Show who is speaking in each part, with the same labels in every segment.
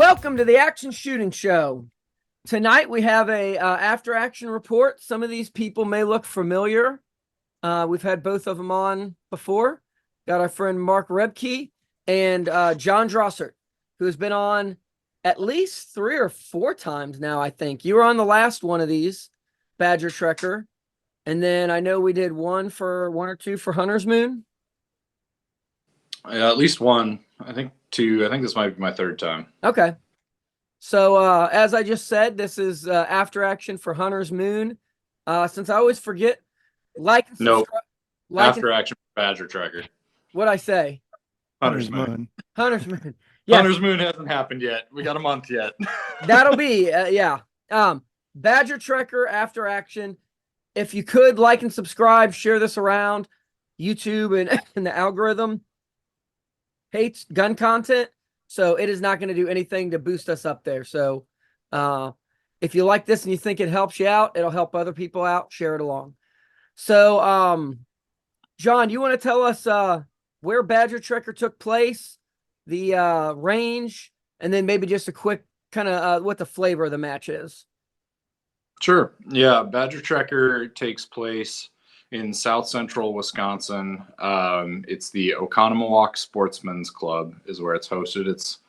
Speaker 1: Welcome to the Action Shooting Show. Tonight we have a after action report. Some of these people may look familiar. We've had both of them on before. Got our friend Mark Rebke and John Drossert, who has been on at least 3 or 4 times now, I think. You were on the last one of these, Badger Trekker. And then I know we did one or two for Hunter's Moon.
Speaker 2: Yeah, at least one. I think 2. I think this might be my 3rd time.
Speaker 1: Okay. So as I just said, this is after action for Hunter's Moon. Since I always forget, like and
Speaker 2: Nope.
Speaker 1: like
Speaker 2: After action for Badger Trekker.
Speaker 1: What'd I say?
Speaker 2: Hunter's Moon.
Speaker 1: Hunter's Moon. Yes.
Speaker 2: Hunter's Moon hasn't happened yet. We got a month yet.
Speaker 1: That'll be yeah. Badger Trekker after action. If you could like and subscribe, share this around. YouTube and the algorithm hates gun content, so it is not going to do anything to boost us up there. So if you like this and you think it helps you out, it'll help other people out, share it along. So John, you want to tell us where Badger Trekker took place, the range, and then maybe just a quick kind of what the flavor of the match is?
Speaker 2: Sure. Yeah, Badger Trekker takes place in South Central Wisconsin. It's the Oconomowoc Sportsman's Club is where it's hosted. It's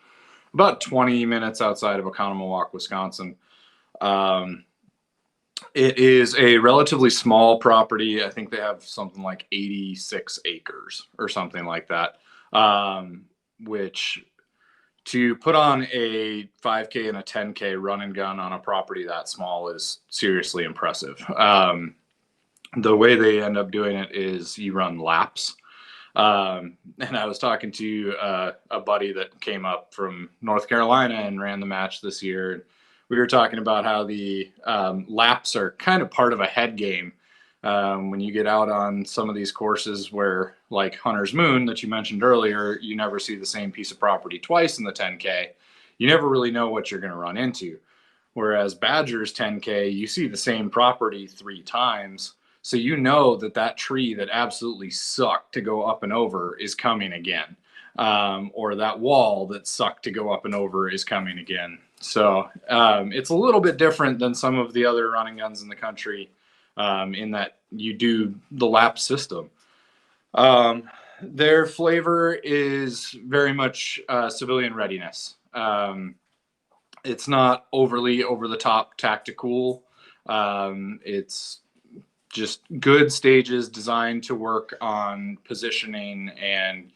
Speaker 2: about 20 minutes outside of Oconomowoc, Wisconsin. It is a relatively small property. I think they have something like 86 acres or something like that, which to put on a 5K and a 10K run and gun on a property that small is seriously impressive. The way they end up doing it is you run laps. And I was talking to a buddy that came up from North Carolina and ran the match this year. We were talking about how the laps are kind of part of a head game. When you get out on some of these courses where, like Hunter's Moon that you mentioned earlier, you never see the same piece of property twice in the 10K. You never really know what you're going to run into. Whereas Badger's 10K, you see the same property 3 times. So you know that tree that absolutely sucked to go up and over is coming again. Or that wall that sucked to go up and over is coming again. So it's a little bit different than some of the other running guns in the country, in that you do the lap system. Their flavor is very much civilian readiness. It's not overly over the top tactical. It's just good stages designed to work on positioning and,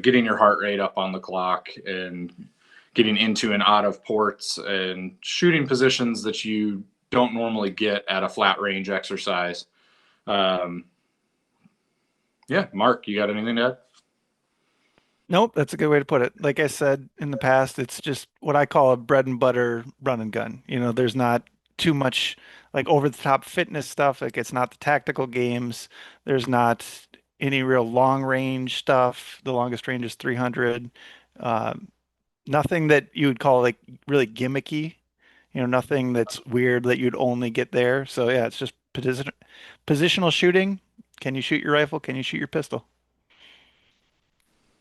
Speaker 2: getting your heart rate up on the clock and getting into and out of ports and shooting positions that you don't normally get at a flat range exercise. Yeah, Mark, you got anything to add?
Speaker 3: Nope, that's a good way to put it. Like I said in the past, it's just what I call a bread and butter run and gun. There's not too much like over the top fitness stuff. Like it's not the tactical games. There's not any real long range stuff. The longest range is 300. Nothing that you would call like really gimmicky. Nothing that's weird that you'd only get there. So yeah, it's just positional shooting. Can you shoot your rifle? Can you shoot your pistol?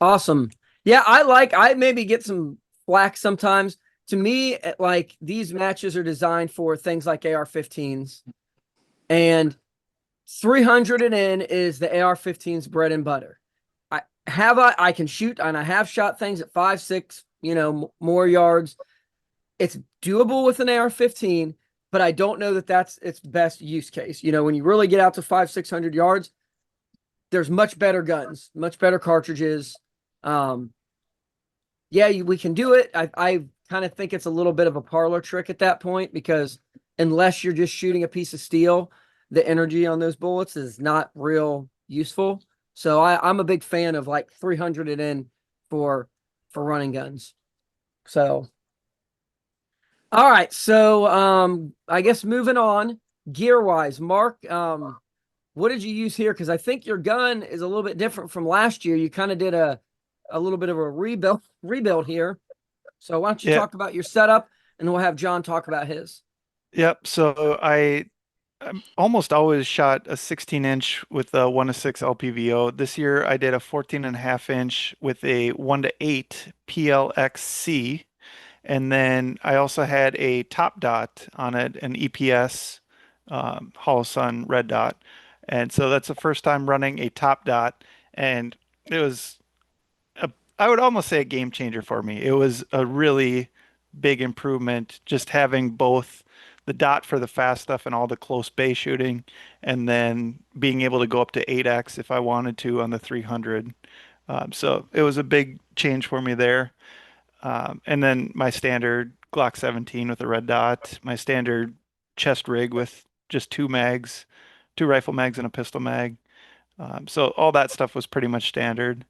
Speaker 1: Awesome. Yeah, I maybe get some flack sometimes. To me, like these matches are designed for things like AR-15s, and 300 and in is the AR-15's bread and butter. I can shoot, and I have shot things at 5, 6, more yards. It's doable with an AR-15, but I don't know that that's its best use case. When you really get out to 500, 600 yards, there's much better guns, much better cartridges. Yeah, we can do it. I kind of think it's a little bit of a parlor trick at that point, because unless you're just shooting a piece of steel, the energy on those bullets is not real useful. So I'm a big fan of like 300 and in for running guns. So, all right. So I guess moving on gear wise, Mark, what did you use here? Because I think your gun is a little bit different from last year. You kind of did a little bit of a rebuild here. So why don't you talk about your setup, and then we'll have John talk about his.
Speaker 3: Yep. So I almost always shot a 16-inch with a 1:6 LPVO. This year I did a 14.5-inch with a 1:8 PLXC, And then I also had a top dot on it, an EPS Hollow Sun red dot. And so that's the first time running a top dot. And it was a, I would almost say a game changer for me. It was a really big improvement just having both the dot for the fast stuff and all the close bay shooting, and then being able to go up to 8x if I wanted to on the 300. So it was a big change for me there. And then my standard Glock 17 with a red dot, my standard chest rig with just two mags, two rifle mags and a pistol mag. So all that stuff was pretty much standard.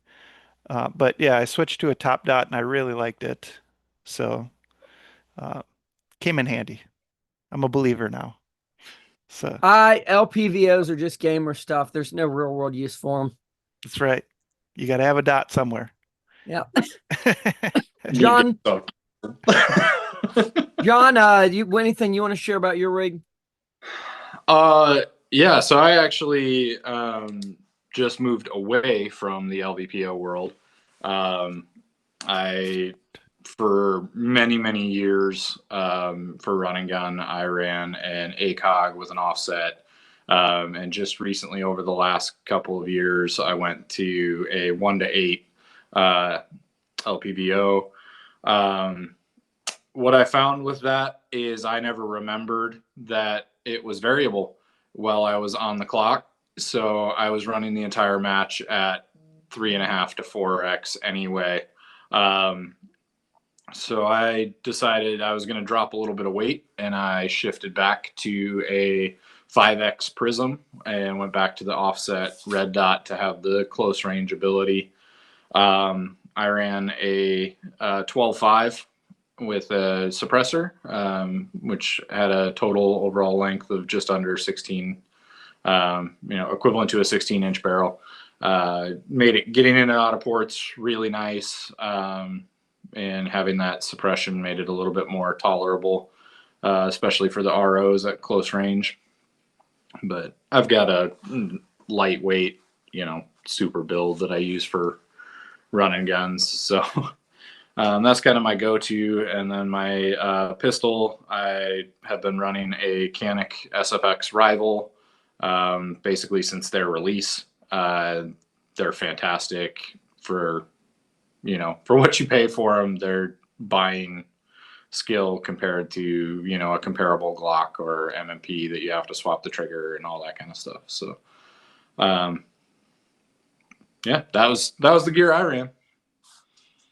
Speaker 3: But yeah, I switched to a top dot and I really liked it. So uh, came in handy. I'm a believer now. So
Speaker 1: LPVOs are just gamer stuff. There's no real world use for them.
Speaker 3: that's right. You got to have a dot somewhere.
Speaker 1: Yeah.
Speaker 2: You
Speaker 1: John,
Speaker 2: get
Speaker 1: John, you anything you want to share about your rig?
Speaker 2: Yeah, so I actually just moved away from the LVPO world. I for many years for run and gun, I ran an ACOG with an offset. And just recently, over the last couple of years, I went to a 1-to-8 LPVO. What I found with that is I never remembered that it was variable while I was on the clock. So I was running the entire match at 3.5 to 4x anyway. So I decided I was going to drop a little bit of weight, and I shifted back to a 5x prism and went back to the offset red dot to have the close range ability. I ran a 12.5 with a suppressor, which had a total overall length of just under 16, equivalent to a 16-inch barrel. Made it getting in and out of ports really nice, and having that suppression made it a little bit more tolerable, especially for the ROs at close range. But I've got a lightweight, super build that I use for running guns, so that's kind of my go-to. And then my pistol, I have been running a Canic SFX Rival basically since their release. They're fantastic for what you pay for them. They're buying skill compared to a comparable Glock or M&P that you have to swap the trigger and all that kind of stuff. So yeah, that was the gear I ran.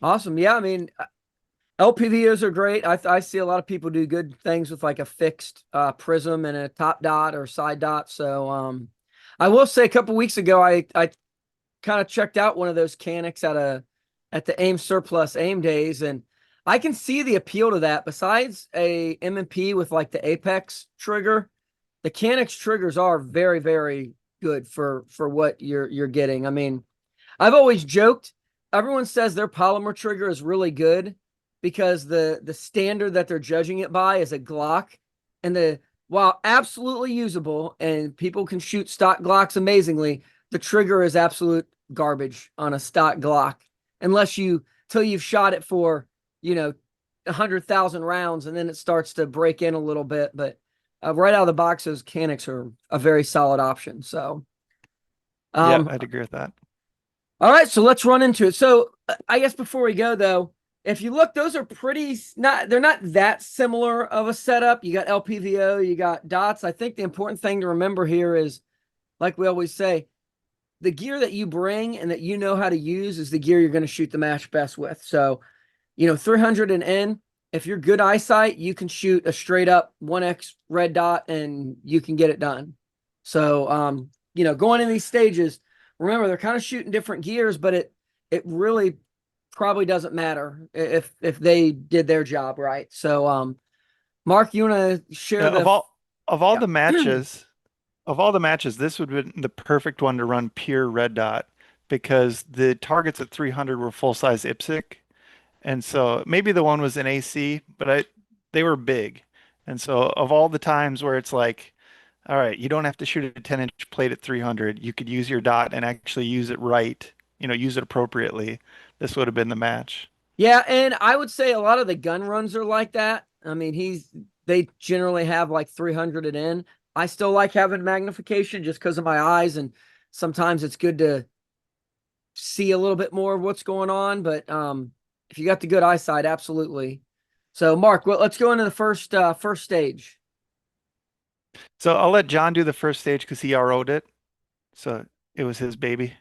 Speaker 1: Awesome. Yeah, I mean, LPVOs are great. I see a lot of people do good things with like a fixed prism and a top dot or side dot. So I will say a couple weeks ago I kind of checked out one of those Canics at the AIM Surplus AIM days, and I can see the appeal to that. Besides a M&P with like the Apex trigger, the Canics triggers are very, very good for what you're getting. I mean, I've always joked, everyone says their polymer trigger is really good because the standard that they're judging it by is a Glock, and while absolutely usable and people can shoot stock Glocks amazingly, the trigger is absolute garbage on a stock Glock till you've shot it for 100,000 rounds, and then it starts to break in a little bit. But right out of the box, those Canics are a very solid option. So
Speaker 3: yeah, I'd agree with that.
Speaker 1: all right, so let's run into it. So I guess before we go though, if you look, those are they're not that similar of a setup. You got LPVO, you got dots. I think the important thing to remember here is, like we always say, the gear that you bring and that you know how to use is the gear you're going to shoot the match best with. So, 300 and N, if you're good eyesight, you can shoot a straight up 1X red dot and you can get it done. So, going in these stages, remember they're kind of shooting different gears, but it really probably doesn't matter if they did their job right. So, Mark, you want to share
Speaker 3: Of all
Speaker 1: Yeah.
Speaker 3: the matches, this would have been the perfect one to run pure red dot because the targets at 300 were full size IPSC. And so maybe the one was an AC, but they were big. And so of all the times where it's like, all right, you don't have to shoot a 10-inch plate at 300. You could use your dot and actually use it right, use it appropriately. This would have been the match.
Speaker 1: Yeah, and I would say a lot of the gun runs are like that. I mean, they generally have like 300 it in. I still like having magnification just because of my eyes, and sometimes it's good to see a little bit more of what's going on. But if you got the good eyesight, absolutely. So, Mark, well, let's go into the first stage.
Speaker 3: So I'll let John do the first stage because he RO'd it. So it was his baby.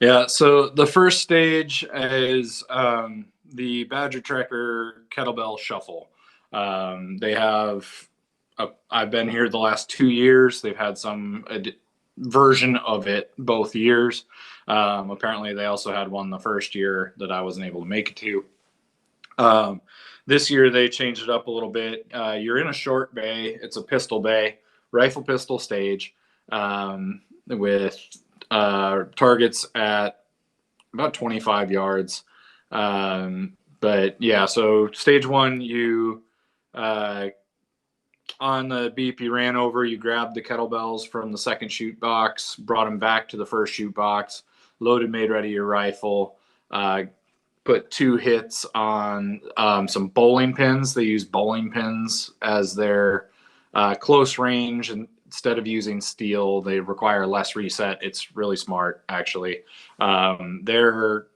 Speaker 2: Yeah, so the first stage is the Badger Trekker kettlebell shuffle. They have, I've been here the last 2 years. They've had some version of it both years. Apparently, they also had one the first year that I wasn't able to make it to. This year, they changed it up a little bit. You're in a short bay, it's a pistol bay, rifle pistol stage with targets at about 25 yards. But yeah, so stage one, you on the beep, you ran over, you grabbed the kettlebells from the second shoot box, brought them back to the first shoot box, loaded, made ready your rifle, put 2 hits on some bowling pins. They use bowling pins as their close range, and instead of using steel, they require less reset. It's really smart, actually. Their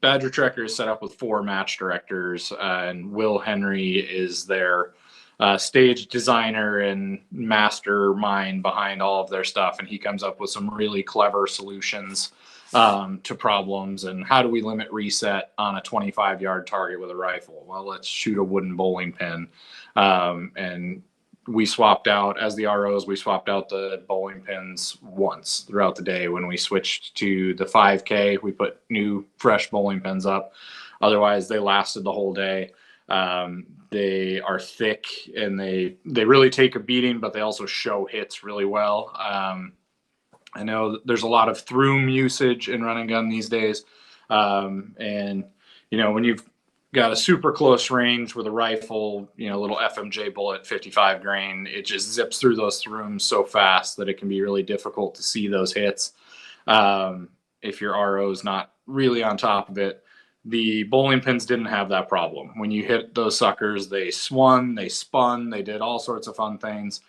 Speaker 2: Badger Trekker is set up with 4 match directors, and Will Henry is their stage designer and mastermind behind all of their stuff. And he comes up with some really clever solutions to problems. And how do we limit reset on a 25-yard target with a rifle? Well, let's shoot a wooden bowling pin. And we swapped out, as the ROs, we swapped out the bowling pins once throughout the day. When we switched to the 5K, we put new, fresh bowling pins up. Otherwise, they lasted the whole day. They are thick and they really take a beating, but they also show hits really well. I know there's a lot of throom usage in run and gun these days. And, you know, when you've got a super close range with a rifle, you know, little FMJ bullet, 55 grain, it just zips through those throoms so fast that it can be really difficult to see those hits. If your RO is not really on top of it. The bowling pins didn't have that problem. When you hit those suckers, they swung, they spun, they did all sorts of fun things,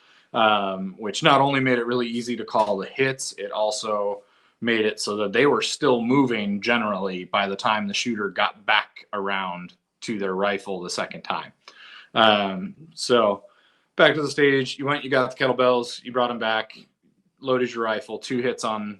Speaker 2: which not only made it really easy to call the hits, it also made it so that they were still moving generally by the time the shooter got back around to their rifle the second time. So back to the stage, you went, you got the kettlebells, you brought them back, loaded your rifle, 2 hits on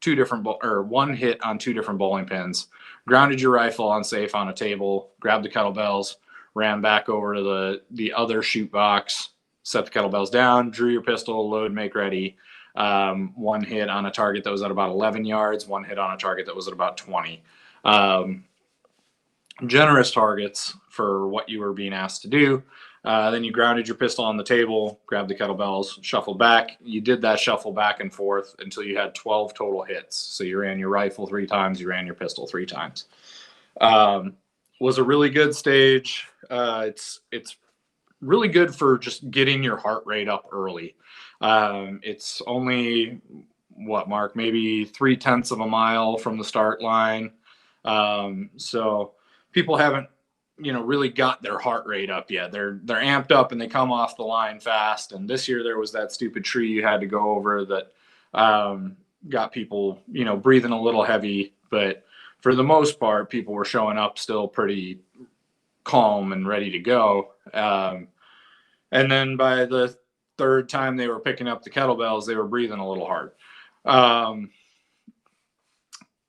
Speaker 2: 2 different, or 1 hit on 2 different bowling pins, grounded your rifle on safe on a table, grabbed the kettlebells, ran back over to the other shoot box, set the kettlebells down, drew your pistol, load, make ready. 1 hit on a target that was at about 11 yards, 1 hit on a target that was at about 20. Generous targets for what you were being asked to do. Then you grounded your pistol on the table, grabbed the kettlebells, shuffled back. You did that shuffle back and forth until you had 12 total hits. So you ran your rifle 3 times, you ran your pistol 3 times. Was a really good stage. It's really good for just getting your heart rate up early. It's only, what, Mark, maybe 0.3 of a mile from the start line. So people haven't, you know, really got their heart rate up yet. They're amped up and they come off the line fast. And this year there was that stupid tree you had to go over that got people, you know, breathing a little heavy. But for the most part, people were showing up still pretty calm and ready to go. And then by the 3rd time they were picking up the kettlebells, they were breathing a little hard.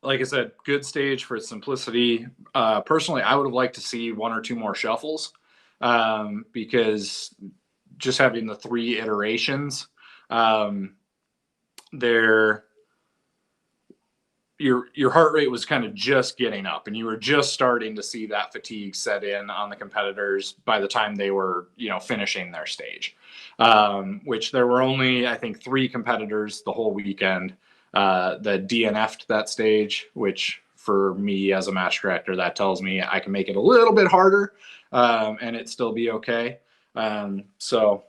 Speaker 2: Like I said, good stage for simplicity. Personally, I would have liked to see 1 or 2 more shuffles because just having the 3 iterations, your heart rate was kind of just getting up, and you were just starting to see that fatigue set in on the competitors by the time they were, you know, finishing their stage. Which there were only, I think, 3 competitors the whole weekend that DNF'd that stage, which for me as a match director, that tells me I can make it a little bit harder and it still be okay. So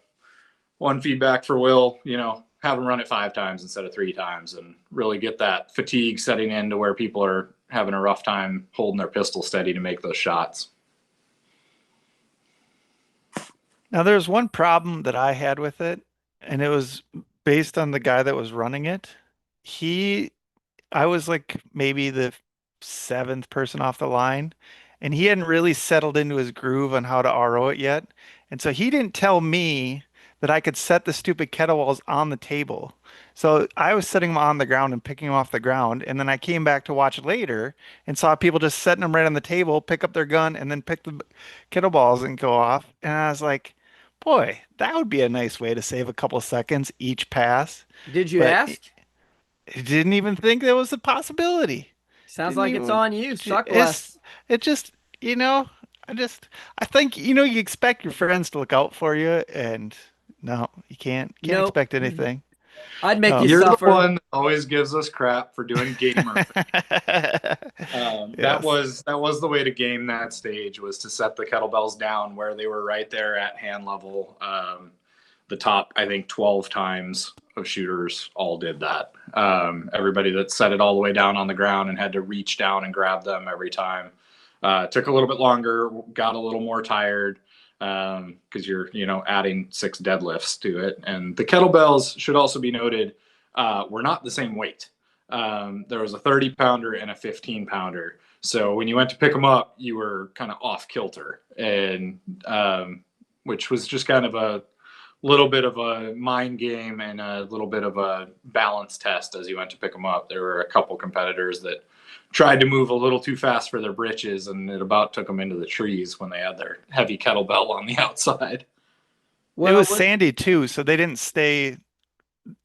Speaker 2: one feedback for Will, you know, have them run it 5 times instead of 3 times, and really get that fatigue setting in to where people are having a rough time holding their pistol steady to make those shots.
Speaker 3: Now, there's one problem that I had with it, and it was based on the guy that was running it. He I was like maybe the seventh person off the line, and he hadn't really settled into his groove on how to RO it yet. And so he didn't tell me that I could set the stupid kettlebells on the table. So I was setting them on the ground and picking them off the ground. And then I came back to watch later and saw people just setting them right on the table, pick up their gun, and then pick the kettlebells and go off. And I was like, boy, that would be a nice way to save a couple seconds each pass.
Speaker 1: Did you
Speaker 3: But
Speaker 1: ask?
Speaker 3: I didn't even think there was a possibility.
Speaker 1: Sounds
Speaker 3: Didn't
Speaker 1: like it's
Speaker 3: even.
Speaker 1: on you. Suck
Speaker 3: It's
Speaker 1: less.
Speaker 3: it just you know I think you expect your friends to look out for you, and no, you can't
Speaker 1: Nope.
Speaker 3: expect anything.
Speaker 1: I'd make you
Speaker 3: Um,
Speaker 2: You're the
Speaker 1: suffer.
Speaker 2: one that always gives us crap for doing gamer. That
Speaker 3: yes.
Speaker 2: was the way to game that stage, was to set the kettlebells down where they were right there at hand level. The top, I think, 12 times of shooters all did that. Everybody that set it all the way down on the ground and had to reach down and grab them every time took a little bit longer, got a little more tired because you're adding 6 deadlifts to it. And the kettlebells, should also be noted, were not the same weight. There was a 30-pounder and a 15-pounder. So when you went to pick them up, you were kind of off kilter, and which was just kind of a little bit of a mind game and a little bit of a balance test as you went to pick them up. There were a couple competitors that tried to move a little too fast for their britches, and it about took them into the trees when they had their heavy kettlebell on the outside.
Speaker 3: It
Speaker 1: Well,
Speaker 3: was sandy too, so they didn't stay.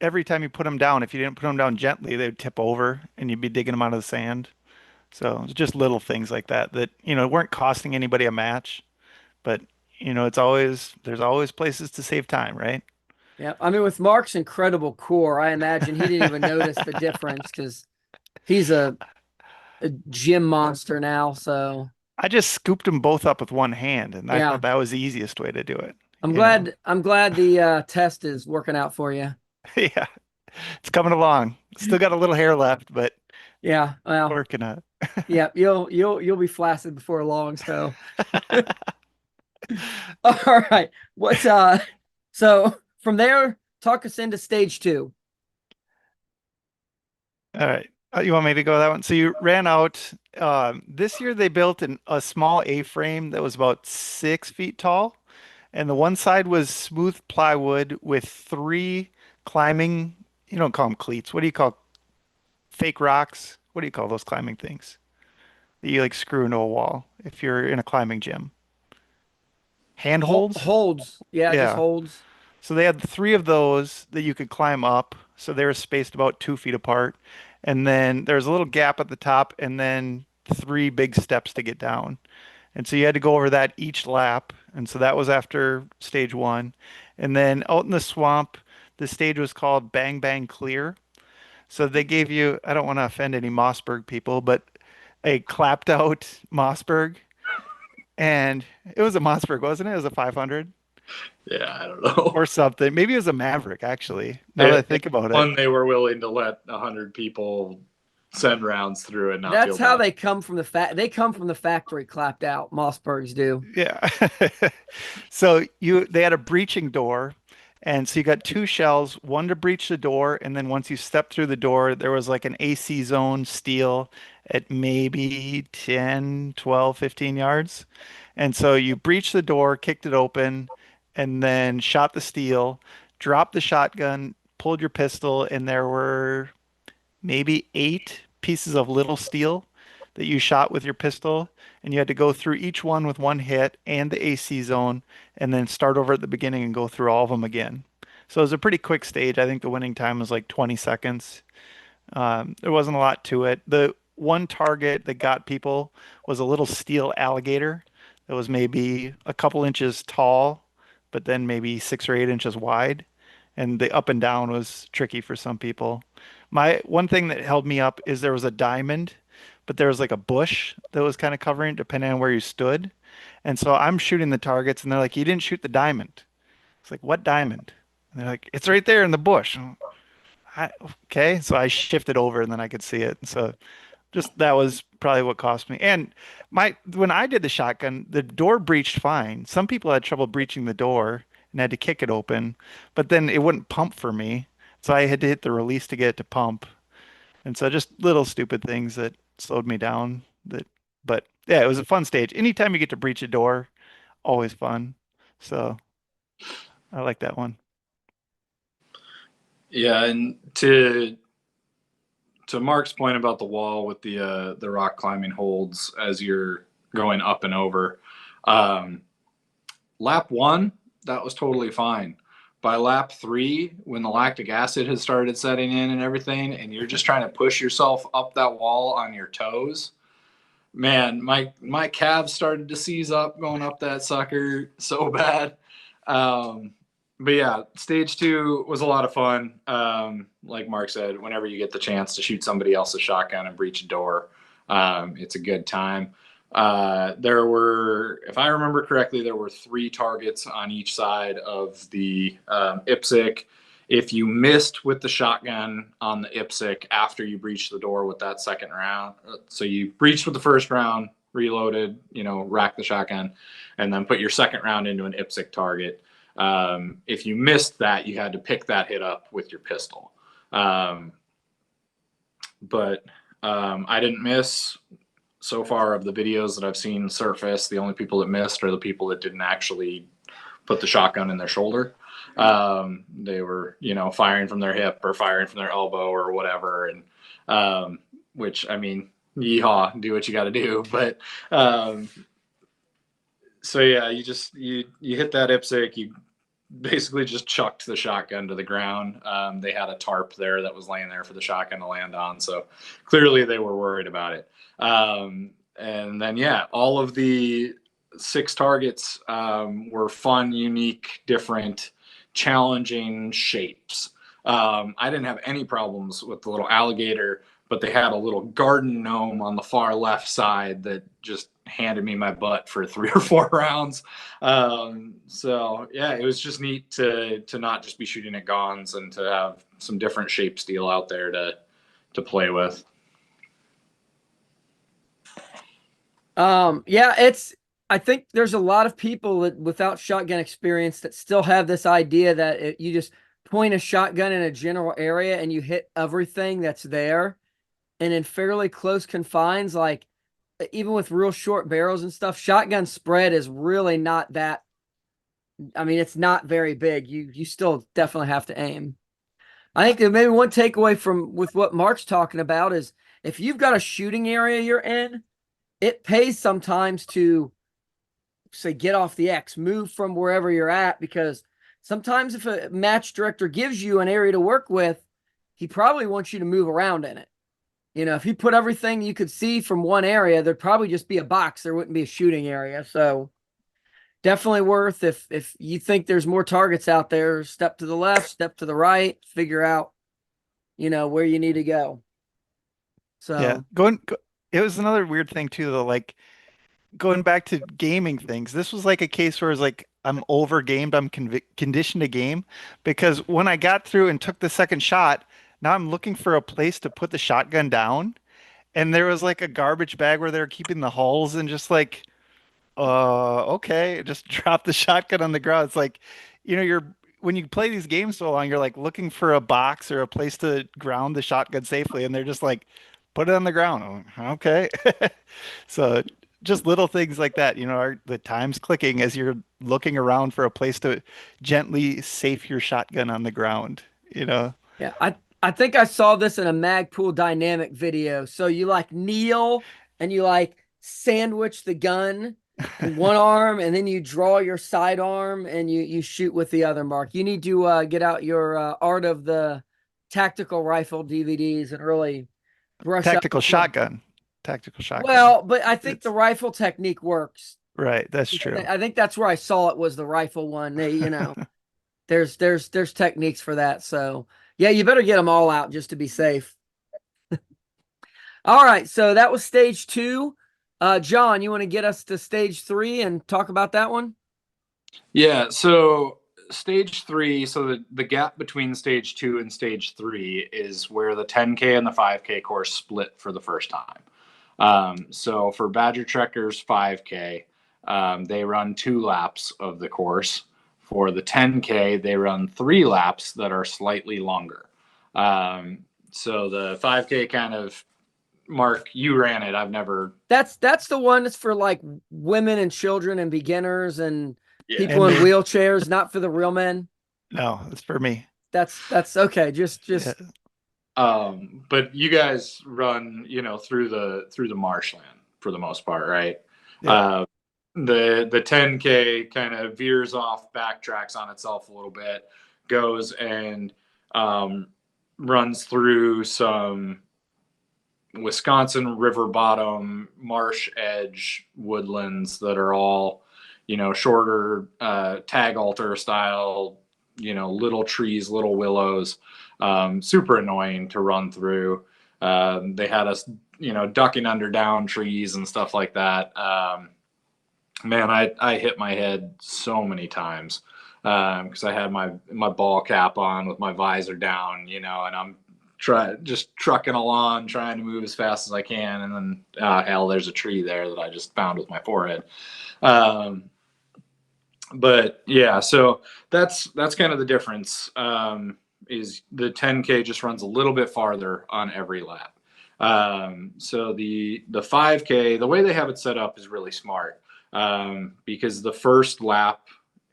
Speaker 3: Every time you put them down, if you didn't put them down gently, they would tip over, and you'd be digging them out of the sand. So it's just little things like that that weren't costing anybody a match, but there's always places to save time, right?
Speaker 1: yeah. I mean, with Mark's incredible core, I imagine he didn't even notice the difference because he's a gym monster now. So
Speaker 3: I just scooped them both up with one hand, and I
Speaker 1: yeah,
Speaker 3: thought that was the easiest way to do it.
Speaker 1: I'm
Speaker 3: You know,
Speaker 1: glad. I'm glad the test is working out for you.
Speaker 3: yeah, it's coming along. Still got a little hair left, but
Speaker 1: Yeah. Well,
Speaker 3: working on
Speaker 1: yeah. You'll be flaccid before long. So all right. What's so from there, talk us into stage two.
Speaker 3: All right. You want me to go that one? So you ran out. This year they built a small A-frame that was about 6 feet tall, and the one side was smooth plywood with 3 climbing. You don't call them cleats. What do you call fake rocks? What do you call those climbing things that you like screw into a wall if you're in a climbing gym? Handholds?
Speaker 1: Holds. Yeah, just
Speaker 3: Yeah.
Speaker 1: holds.
Speaker 3: So they had 3 of those that you could climb up. So they were spaced about 2 feet apart. And then there's a little gap at the top, and then 3 big steps to get down. And so you had to go over that each lap. And so that was after stage one. And then out in the swamp, the stage was called Bang Bang Clear. So they gave you, I don't want to offend any Mossberg people, but a clapped out Mossberg. And it was a Mossberg, wasn't it? It was a 500
Speaker 2: Yeah, I don't know.
Speaker 3: or something. Maybe it was a Maverick, actually, now that I
Speaker 2: It,
Speaker 3: think about it.
Speaker 2: one, they were willing to let 100 people send rounds through and not
Speaker 1: That's
Speaker 2: feel
Speaker 1: how
Speaker 2: bad.
Speaker 1: they come from the they come from the factory clapped out. Mossbergs do.
Speaker 3: Yeah. So they had a breaching door, and so you got 2 shells, one to breach the door, and then once you step through the door, there was like an AC zone steel at maybe 10, 12, 15 yards. And so you breached the door, kicked it open, and then shot the steel, dropped the shotgun, pulled your pistol, and there were maybe 8 pieces of little steel that you shot with your pistol, and you had to go through each one with one hit and the AC zone, and then start over at the beginning and go through all of them again. So it was a pretty quick stage. I think the winning time was like 20 seconds. There wasn't a lot to it. The one target that got people was a little steel alligator that was maybe a couple inches tall, but then maybe 6 or 8 inches wide. And the up and down was tricky for some people. My one thing that held me up is there was a diamond, but there was like a bush that was kind of covering it depending on where you stood. And so I'm shooting the targets, and they're like, "You didn't shoot the diamond." It's like, "What diamond?" And they're like, "It's right there in the bush." Okay, so I shifted over and then I could see it. So just that was probably what cost me. And when I did the shotgun, the door breached fine. Some people had trouble breaching the door and had to kick it open, but then it wouldn't pump for me. So I had to hit the release to get it to pump. And so just little stupid things that slowed me down but yeah, it was a fun stage. Anytime you get to breach a door, always fun. So I like that one.
Speaker 2: Yeah, and to Mark's point about the wall with the rock climbing holds as you're going up and over, um, lap one, that was totally fine. By lap three, when the lactic acid has started setting in and everything, and you're just trying to push yourself up that wall on your toes, man, my calves started to seize up going up that sucker so bad. But yeah, stage two was a lot of fun. Like Mark said, whenever you get the chance to shoot somebody else's shotgun and breach a door, it's a good time. There were, if I remember correctly, there were 3 targets on each side of the IPSC. If you missed with the shotgun on the IPSC after you breached the door with that second round, so you breached with the first round, reloaded, racked the shotgun, and then put your second round into an IPSC target. If you missed that, you had to pick that hit up with your pistol. But I didn't miss. So far of the videos that I've seen surface, the only people that missed are the people that didn't actually put the shotgun in their shoulder. They were, firing from their hip or firing from their elbow or whatever. And which, I mean, yeehaw, do what you got to do. But so yeah, you hit that IPSC, you basically just chucked the shotgun to the ground. They had a tarp there that was laying there for the shotgun to land on. So clearly they were worried about it. And then, yeah, all of the 6 targets were fun, unique, different, challenging shapes. I didn't have any problems with the little alligator, but they had a little garden gnome on the far left side that just handed me my butt for 3 or 4 rounds. So yeah, it was just neat to not just be shooting at guns and to have some different shape steel out there to play with.
Speaker 1: Yeah, I think there's a lot of people that without shotgun experience that still have this idea that you just point a shotgun in a general area and you hit everything that's there. And in fairly close confines, like even with real short barrels and stuff, shotgun spread is really not that. I mean, it's not very big. You still definitely have to aim. I think that maybe one takeaway with what Mark's talking about is if you've got a shooting area you're in, it pays sometimes to say get off the X, move from wherever you're at, because sometimes if a match director gives you an area to work with, he probably wants you to move around in it. If he put everything you could see from one area, there'd probably just be a box. There wouldn't be a shooting area. So definitely worth, if you think there's more targets out there, step to the left, step to the right, figure out, where you need to go. So
Speaker 3: Yeah, it was another weird thing too, though. Like going back to gaming things, this was like a case where it's like I'm over gamed, I'm conditioned to game because when I got through and took the second shot, now I'm looking for a place to put the shotgun down, and there was like a garbage bag where they were keeping the hulls, and just like, okay, just drop the shotgun on the ground. It's like, you're when you play these games so long, you're like looking for a box or a place to ground the shotgun safely, and they're just like, put it on the ground. I'm like, okay. So just little things like that, are the time's clicking as you're looking around for a place to gently safe your shotgun on the ground.
Speaker 1: yeah, I think I saw this in a Magpool dynamic video. So you like kneel and you like sandwich the gun in one arm, and then you draw your sidearm and you shoot with the other. Mark, you need to get out your Art of the Tactical Rifle DVDs and really brush up.
Speaker 3: Tactical shotgun. Tactical shotgun.
Speaker 1: Well, but I think
Speaker 3: It's
Speaker 1: the rifle technique works.
Speaker 3: right. That's true.
Speaker 1: I think that's where I saw it, was the rifle one. There's techniques for that. So yeah, you better get them all out just to be safe. All right, so that was stage 2. John, you want to get us to stage 3 and talk about that one?
Speaker 2: Yeah, so stage three, so the gap between stage two and stage three is where the 10K and the 5K course split for the first time. So for Badger Trekkers 5K, they run 2 laps of the course. For the 10K, they run 3 laps that are slightly longer. So the 5K kind of, Mark, you ran it. I've never.
Speaker 1: That's the one that's for like women and children and beginners and people
Speaker 3: And
Speaker 1: in
Speaker 3: me.
Speaker 1: wheelchairs, not for the real men.
Speaker 3: No, it's for me.
Speaker 1: That's okay. Just
Speaker 3: Yeah.
Speaker 2: But you guys run, through the marshland for the most part, right?
Speaker 3: Yeah.
Speaker 2: The 10K kind of veers off, backtracks on itself a little bit, goes and runs through some Wisconsin river bottom, marsh edge woodlands that are all, shorter, tag altar style, little trees, little willows, super annoying to run through. They had us, ducking under down trees and stuff like that. Man, I hit my head so many times because I had my ball cap on with my visor down, and I'm just trucking along, trying to move as fast as I can, and then hell, there's a tree there that I just found with my forehead. But yeah, so that's kind of the difference. Is the 10K just runs a little bit farther on every lap. So the 5K, the way they have it set up is really smart. Because the first lap,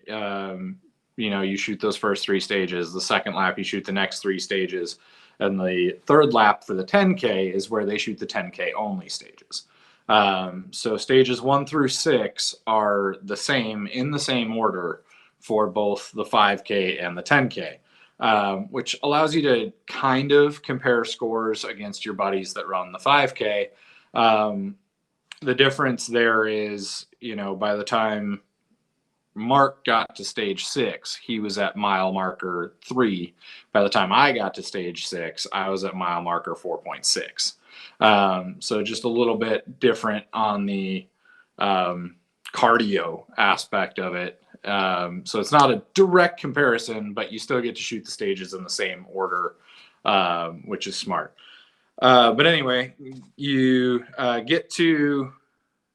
Speaker 2: you shoot those first 3 stages. The second lap, you shoot the next 3 stages. And the third lap for the 10K is where they shoot the 10K only stages. So stages 1 through 6 are the same in the same order for both the 5K and the 10K, which allows you to kind of compare scores against your buddies that run the 5K. The difference there is, by the time Mark got to stage 6, he was at mile marker 3. By the time I got to stage 6, I was at mile marker 4.6. So just a little bit different on the cardio aspect of it. So it's not a direct comparison, but you still get to shoot the stages in the same order, which is smart. But anyway, you get to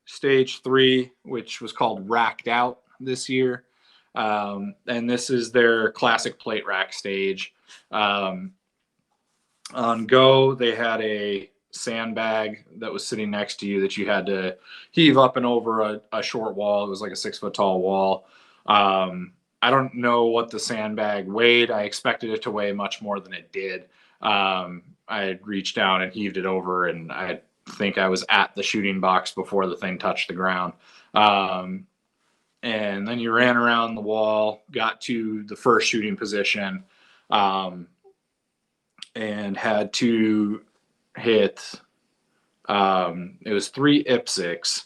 Speaker 2: stage 3, which was called Racked Out this year. And this is their classic plate rack stage. On go, they had a sandbag that was sitting next to you that you had to heave up and over a short wall. It was like a 6-foot tall wall. I don't know what the sandbag weighed. I expected it to weigh much more than it did. I reached down and heaved it over, and I think I was at the shooting box before the thing touched the ground. And then you ran around the wall, got to the first shooting position, and had to hit. It was 3 IPSCs.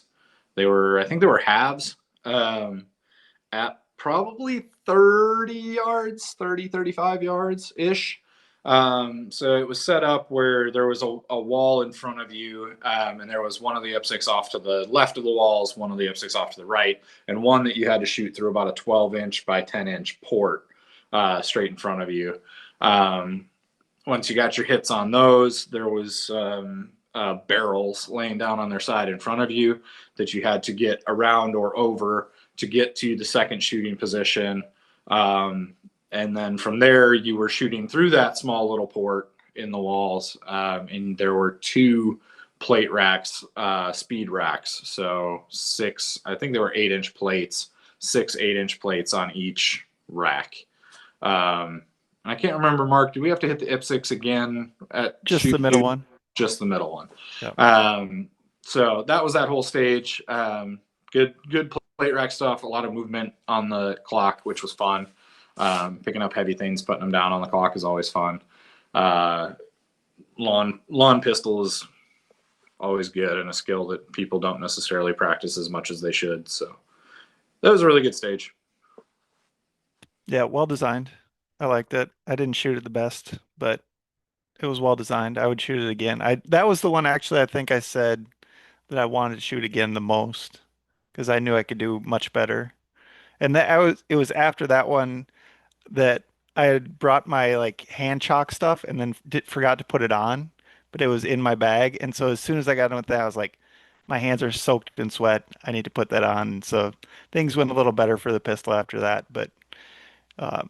Speaker 2: I think they were halves, at probably 30 yards, 30, 35 yards ish. So it was set up where there was a wall in front of you, and there was one of the IPSCs off to the left of the walls, one of the IPSCs off to the right, and one that you had to shoot through about a 12-inch by 10-inch port straight in front of you. Once you got your hits on those, there was barrels laying down on their side in front of you that you had to get around or over to get to the second shooting position. And then from there, you were shooting through that small little port in the walls. And there were 2 plate racks, speed racks. So 6, I think there were 8-inch plates, 6 8-inch plates on each rack. I can't remember, Mark, do we have to hit the IPSCs again at
Speaker 3: Just the middle one?
Speaker 2: Just the middle one.
Speaker 3: Yep.
Speaker 2: So that was that whole stage. Good plate rack stuff, a lot of movement on the clock, which was fun. Picking up heavy things, putting them down on the clock is always fun. Lawn pistol is always good and a skill that people don't necessarily practice as much as they should. So that was a really good stage.
Speaker 3: Yeah, well designed. I liked it. I didn't shoot it the best, but it was well designed. I would shoot it again. That was the one actually I think I said that I wanted to shoot again the most because I knew I could do much better. And it was after that one that I had brought my like hand chalk stuff and then forgot to put it on, but it was in my bag. And so as soon as I got done with that, I was like, my hands are soaked in sweat. I need to put that on. So things went a little better for the pistol after that. But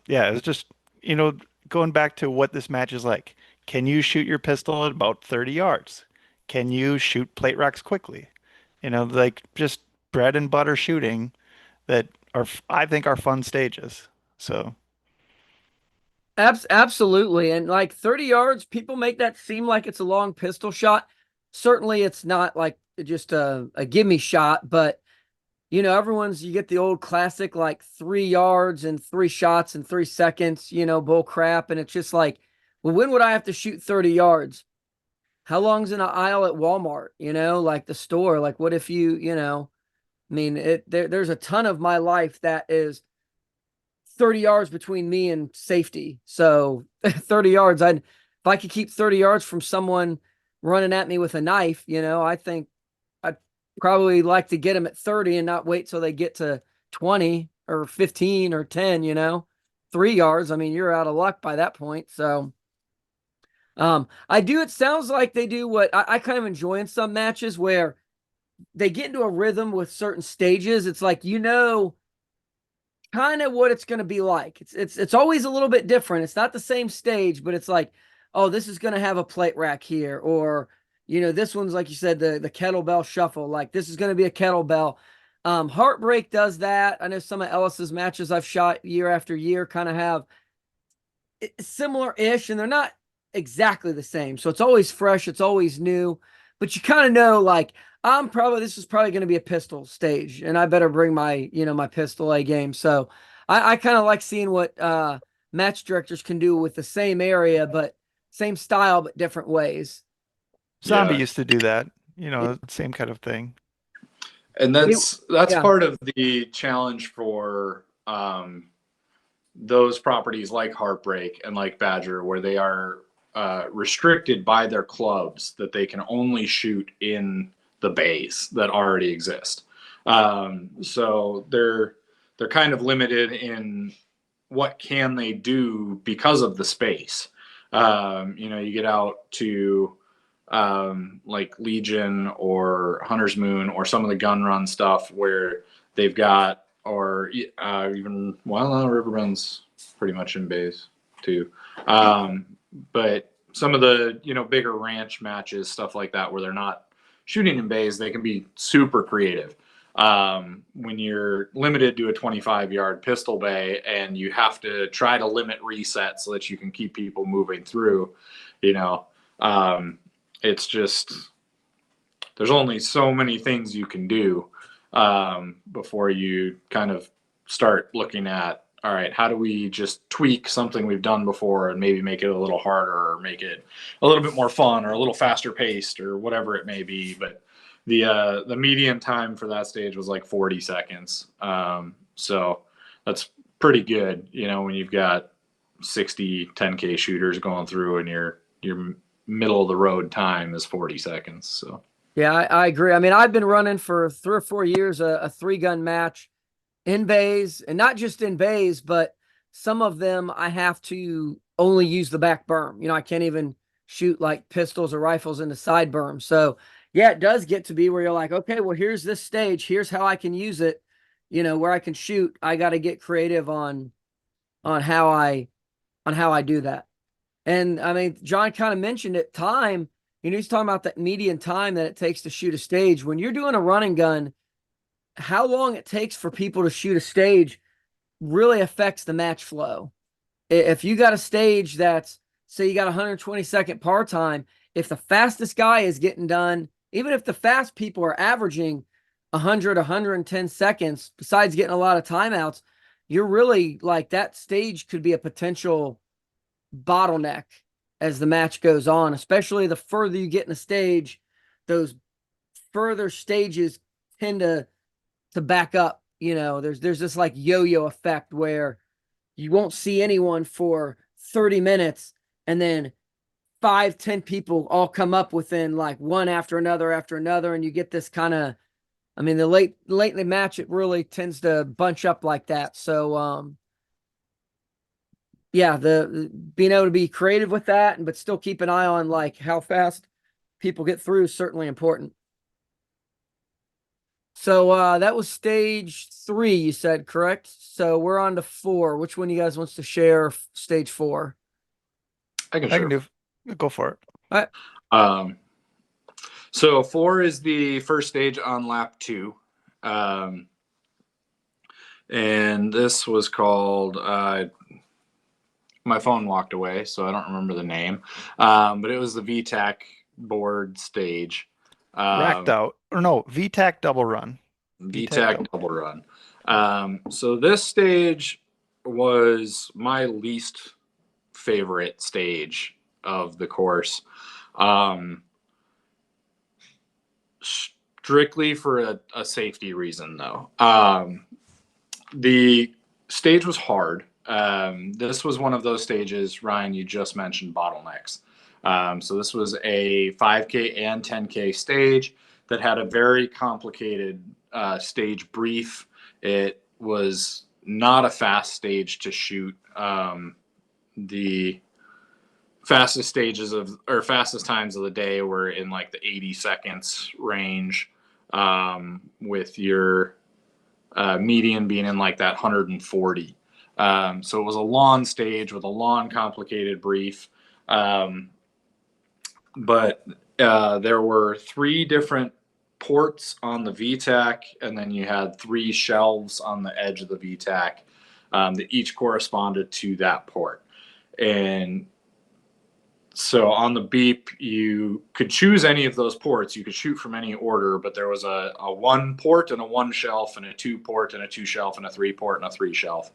Speaker 3: yeah, it was just, you know, going back to what this match is like. Can you shoot your pistol at about 30 yards? Can you shoot plate racks quickly? You know, like just bread and butter shooting that are, I think, are fun stages. So.
Speaker 1: Absolutely. And like 30 yards, people make that seem like it's a long pistol shot. Certainly it's not like just a gimme shot, but you get the old classic like 3 yards and 3 shots in 3 seconds, bull crap. And it's just like, well, when would I have to shoot 30 yards? How long's in an aisle at Walmart, like the store? Like, what if I mean, there's a ton of my life that is 30 yards between me and safety. So 30 yards, if I could keep 30 yards from someone running at me with a knife, I think I'd probably like to get them at 30 and not wait till they get to 20 or 15 or 10, 3 yards. I mean, you're out of luck by that point. So, it sounds like they do what I kind of enjoy in some matches where they get into a rhythm with certain stages. It's like, kind of what it's going to be like. It's always a little bit different. It's not the same stage, but it's like, oh, this is going to have a plate rack here, or this one's like you said, the kettlebell shuffle. Like this is going to be a kettlebell. Heartbreak does that. I know some of Ellis's matches I've shot year after year kind of have similar-ish, and they're not exactly the same. So it's always fresh. It's always new, but you kind of know like this is probably going to be a pistol stage, and I better bring my, my pistol A game. So I kind of like seeing what match directors can do with the same area, but same style, but different ways.
Speaker 3: Zombie
Speaker 2: Yeah.
Speaker 3: used to do that, you know, same kind of thing.
Speaker 2: And that's
Speaker 1: Yeah.
Speaker 2: part of the challenge for those properties like Heartbreak and like Badger, where they are restricted by their clubs that they can only shoot in the bays that already exist. So they're kind of limited in what can they do because of the space. You get out to like Legion or Hunter's Moon or some of the gun run stuff where they've got, or even Riverrun's pretty much in bays too. But some of the bigger ranch matches, stuff like that, where they're not shooting in bays, they can be super creative. When you're limited to a 25-yard pistol bay and you have to try to limit reset so that you can keep people moving through, it's just, there's only so many things you can do before you kind of start looking at, all right, how do we just tweak something we've done before and maybe make it a little harder or make it a little bit more fun or a little faster paced or whatever it may be. But the median time for that stage was like 40 seconds. So that's pretty good, when you've got 60 10K shooters going through and your middle of the road time is 40 seconds. So
Speaker 1: Yeah, I agree. I mean, I've been running for 3 or 4 years a 3-gun match in bays, and not just in bays, but some of them I have to only use the back berm. I can't even shoot like pistols or rifles in the side berm. So yeah, it does get to be where you're like, okay, well, here's this stage. Here's how I can use it, where I can shoot. I got to get creative on how I do that. And I mean, John kind of mentioned it, time, he's talking about that median time that it takes to shoot a stage. When you're doing a running gun, how long it takes for people to shoot a stage really affects the match flow. If you got a stage that's, say you got 120-second par time, if the fastest guy is getting done, even if the fast people are averaging 100, 110 seconds, besides getting a lot of timeouts, you're really like, that stage could be a potential bottleneck as the match goes on, especially the further you get in the stage. Those further stages tend to back up. There's this like yo-yo effect where you won't see anyone for 30 minutes and then 5-10 people all come up within like one after another, and you get this kind of, I mean, the late in the match, it really tends to bunch up like that. So yeah, the being able to be creative with that, and but still keep an eye on like how fast people get through is certainly important. So that was stage 3, you said, correct? So we're on to 4. Which one you guys wants to share stage 4?
Speaker 2: I can
Speaker 3: I can
Speaker 2: share.
Speaker 3: do, go for it.
Speaker 1: All right.
Speaker 2: Um, so 4 is the first stage on lap 2. Um, and this was called, my phone walked away, so I don't remember the name. But it was the VTAC board stage.
Speaker 3: Racked
Speaker 2: Um,
Speaker 3: out, or no, VTAC double run. VTAC
Speaker 2: VTAC
Speaker 3: double.
Speaker 2: double run. So this stage was my least favorite stage of the course. Um, Strictly for a safety reason, though. The stage was hard. This was one of those stages, Ryan, you just mentioned bottlenecks. So this was a 5K and 10K stage that had a very complicated stage brief. It was not a fast stage to shoot. The fastest stages of or fastest times of the day were in like the 80 seconds range, with your median being in like that 140. So it was a long stage with a long, complicated brief. Um, but there were 3 different ports on the VTAC, and then you had 3 shelves on the edge of the VTAC that each corresponded to that port. And so on the beep, you could choose any of those ports. You could shoot from any order, but there was a 1 port and a 1 shelf and a 2 port and a 2 shelf and a 3 port and a 3 shelf.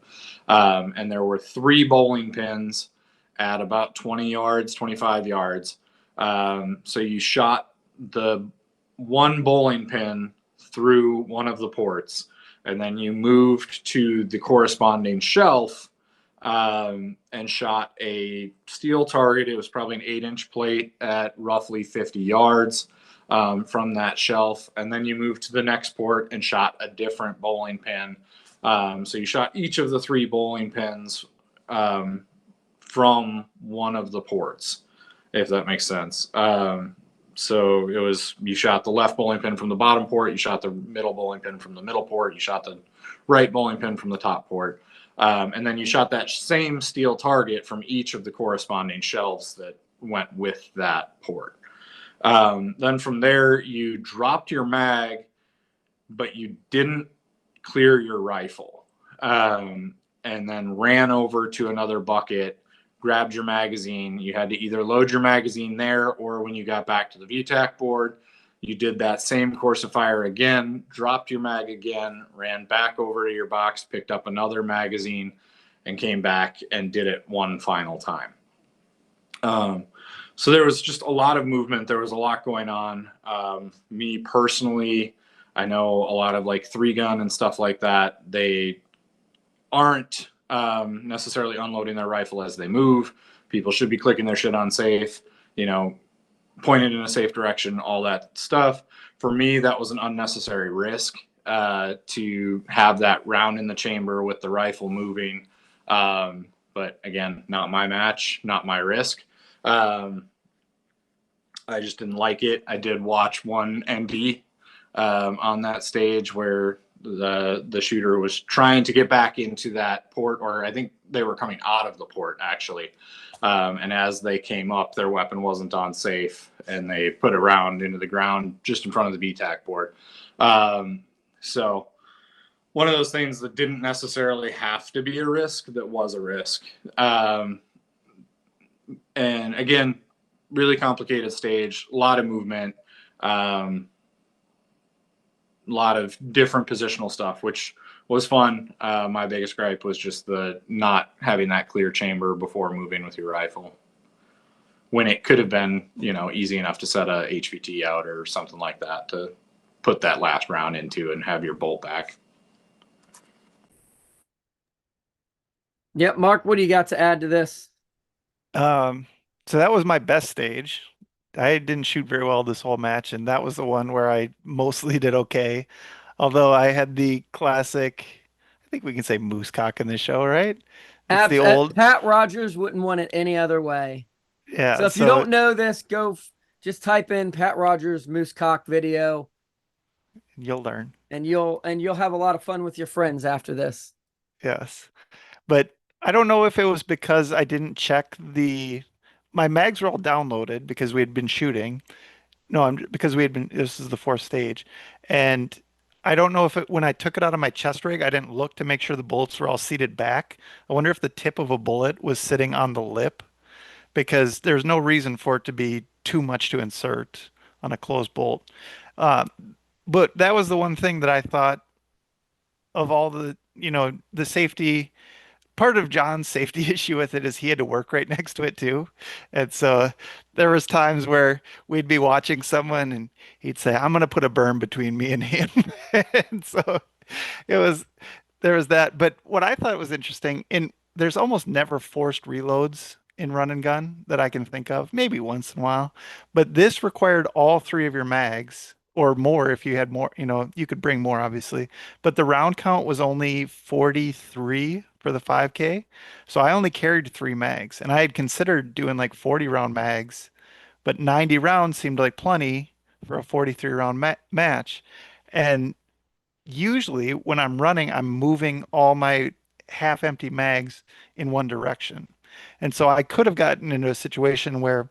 Speaker 2: And there were 3 bowling pins at about 20 yards, 25 yards. So you shot the 1 bowling pin through one of the ports, and then you moved to the corresponding shelf, and shot a steel target. It was probably an 8-inch plate at roughly 50 yards from that shelf. And then you moved to the next port and shot a different bowling pin. So you shot each of the 3 bowling pins from one of the ports, if that makes sense. So it was, you shot the left bowling pin from the bottom port, you shot the middle bowling pin from the middle port, you shot the right bowling pin from the top port. And then you shot that same steel target from each of the corresponding shelves that went with that port. Then from there, you dropped your mag, but you didn't clear your rifle. And then ran over to another bucket, grabbed your magazine. You had to either load your magazine there, or when you got back to the VTAC board, you did that same course of fire again, dropped your mag again, ran back over to your box, picked up another magazine, and came back and did it one final time. So there was just a lot of movement. There was a lot going on. Me personally, I know a lot of like 3-gun and stuff like that. They aren't necessarily unloading their rifle as they move. People should be clicking their shit on safe, pointed in a safe direction, all that stuff. For me, that was an unnecessary risk to have that round in the chamber with the rifle moving. But again, not my match, not my risk. I just didn't like it. I did watch one ND on that stage where the shooter was trying to get back into that port, or I think they were coming out of the port actually. And as they came up, their weapon wasn't on safe, and they put a round into the ground just in front of the VTAC board. So one of those things that didn't necessarily have to be a risk, that was a risk. And again, really complicated stage, a lot of movement, a lot of different positional stuff, which was fun. My biggest gripe was just the not having that clear chamber before moving with your rifle, when it could have been, easy enough to set a HVT out or something like that to put that last round into and have your bolt back.
Speaker 1: Yep, Mark, what do you got to add to this?
Speaker 3: So that was my best stage. I didn't shoot very well this whole match, and that was the one where I mostly did okay. Although I had the classic, I think we can say moose cock in this show, right? It's the old,
Speaker 1: Pat Rogers wouldn't want it any other way.
Speaker 3: yeah.
Speaker 1: So if you
Speaker 3: So
Speaker 1: don't know this, just type in Pat Rogers moose cock video,
Speaker 3: you'll learn.
Speaker 1: and you'll have a lot of fun with your friends after this.
Speaker 3: Yes. But I don't know if it was because I didn't check my mags were all downloaded because we had been shooting. No, because this is the fourth stage. And I don't know if when I took it out of my chest rig, I didn't look to make sure the bullets were all seated back. I wonder if the tip of a bullet was sitting on the lip because there's no reason for it to be too much to insert on a closed bolt. Uh, but that was the one thing that I thought of all the safety. Part of John's safety issue with it is he had to work right next to it too. And so there was times where we'd be watching someone and he'd say, I'm going to put a berm between me and him. And so it was, there was that. But what I thought was interesting, there's almost never forced reloads in run and gun that I can think of, maybe once in a while. But this required all three of your mags or more if you had more, you could bring more obviously. But the round count was only 43 for the 5K. So I only carried three mags and I had considered doing like 40 round mags, but 90 rounds seemed like plenty for a 43 round match. And usually when I'm running, I'm moving all my half empty mags in one direction. And so I could have gotten into a situation where,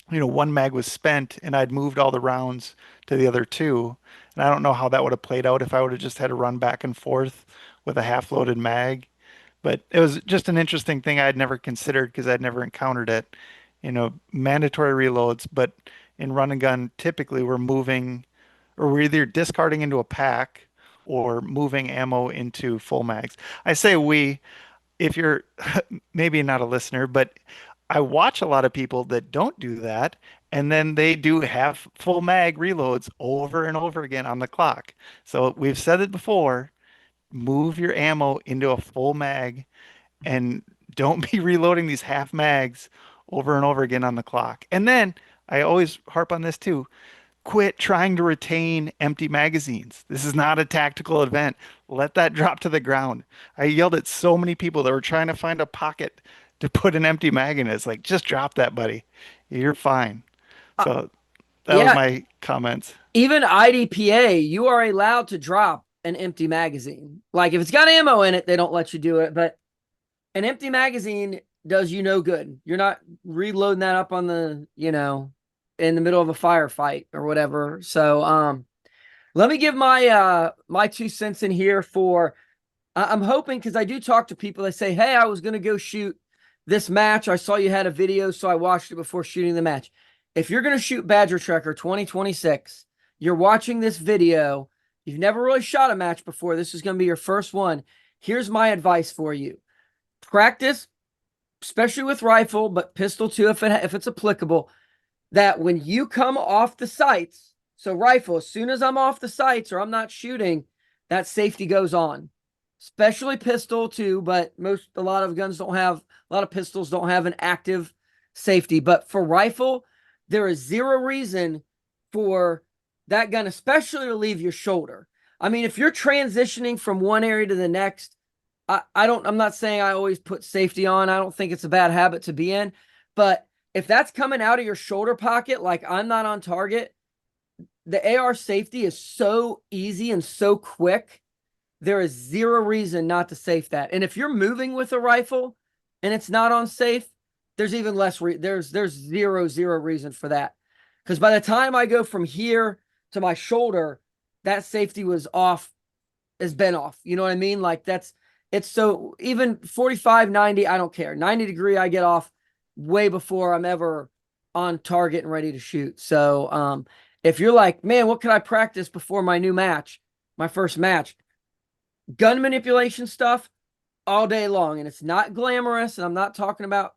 Speaker 3: one mag was spent and I'd moved all the rounds to the other two. And I don't know how that would have played out if I would have just had to run back and forth with a half loaded mag. But it was just an interesting thing I'd never considered because I'd never encountered it. Mandatory reloads, but in run and gun, typically we're moving or we're either discarding into a pack or moving ammo into full mags. I say if you're maybe not a listener, but I watch a lot of people that don't do that, and then they do half full mag reloads over and over again on the clock. So we've said it before, move your ammo into a full mag and don't be reloading these half mags over and over again on the clock. And then I always harp on this too. Quit trying to retain empty magazines. This is not a tactical event. Let that drop to the ground. I yelled at so many people that were trying to find a pocket to put an empty mag in. It's like, just drop that, buddy. You're fine.
Speaker 1: Uh,
Speaker 3: So that was
Speaker 1: yeah,
Speaker 3: my comments.
Speaker 1: even IDPA, you are allowed to drop an empty magazine. Like if it's got ammo in it, they don't let you do it. But an empty magazine does you no good. You're not reloading that up on the, in the middle of a firefight or whatever. So let me give my 2 cents in here for I'm hoping, because I do talk to people that say, hey, I was going to go shoot this match. I saw you had a video, so I watched it before shooting the match. If you're going to shoot Badger Trekker 2026, you're watching this video, you've never really shot a match before, this is going to be your first one. Here's my advice for you. Practice, especially with rifle, but pistol too, if it's applicable, that when you come off the sights, so rifle, as soon as I'm off the sights or I'm not shooting, that safety goes on. Especially pistol too, but a lot of pistols don't have an active safety. But for rifle, there is zero reason for that gun, especially to leave your shoulder. I mean, if you're transitioning from one area to the next, I'm not saying I always put safety on. I don't think it's a bad habit to be in, but if that's coming out of your shoulder pocket, like I'm not on target, the AR safety is so easy and so quick. There is zero reason not to safe that. And if you're moving with a rifle and it's not on safe, there's even less, there's zero reason for that. Because by the time I go from here to my shoulder, that safety has been off. You know what I mean? Like it's so even 45, 90, I don't care. 90 degree, I get off way before I'm ever on target and ready to shoot. So if you're like, man, what could I practice before my new match, my first match? Gun manipulation stuff all day long. And it's not glamorous. And I'm not talking about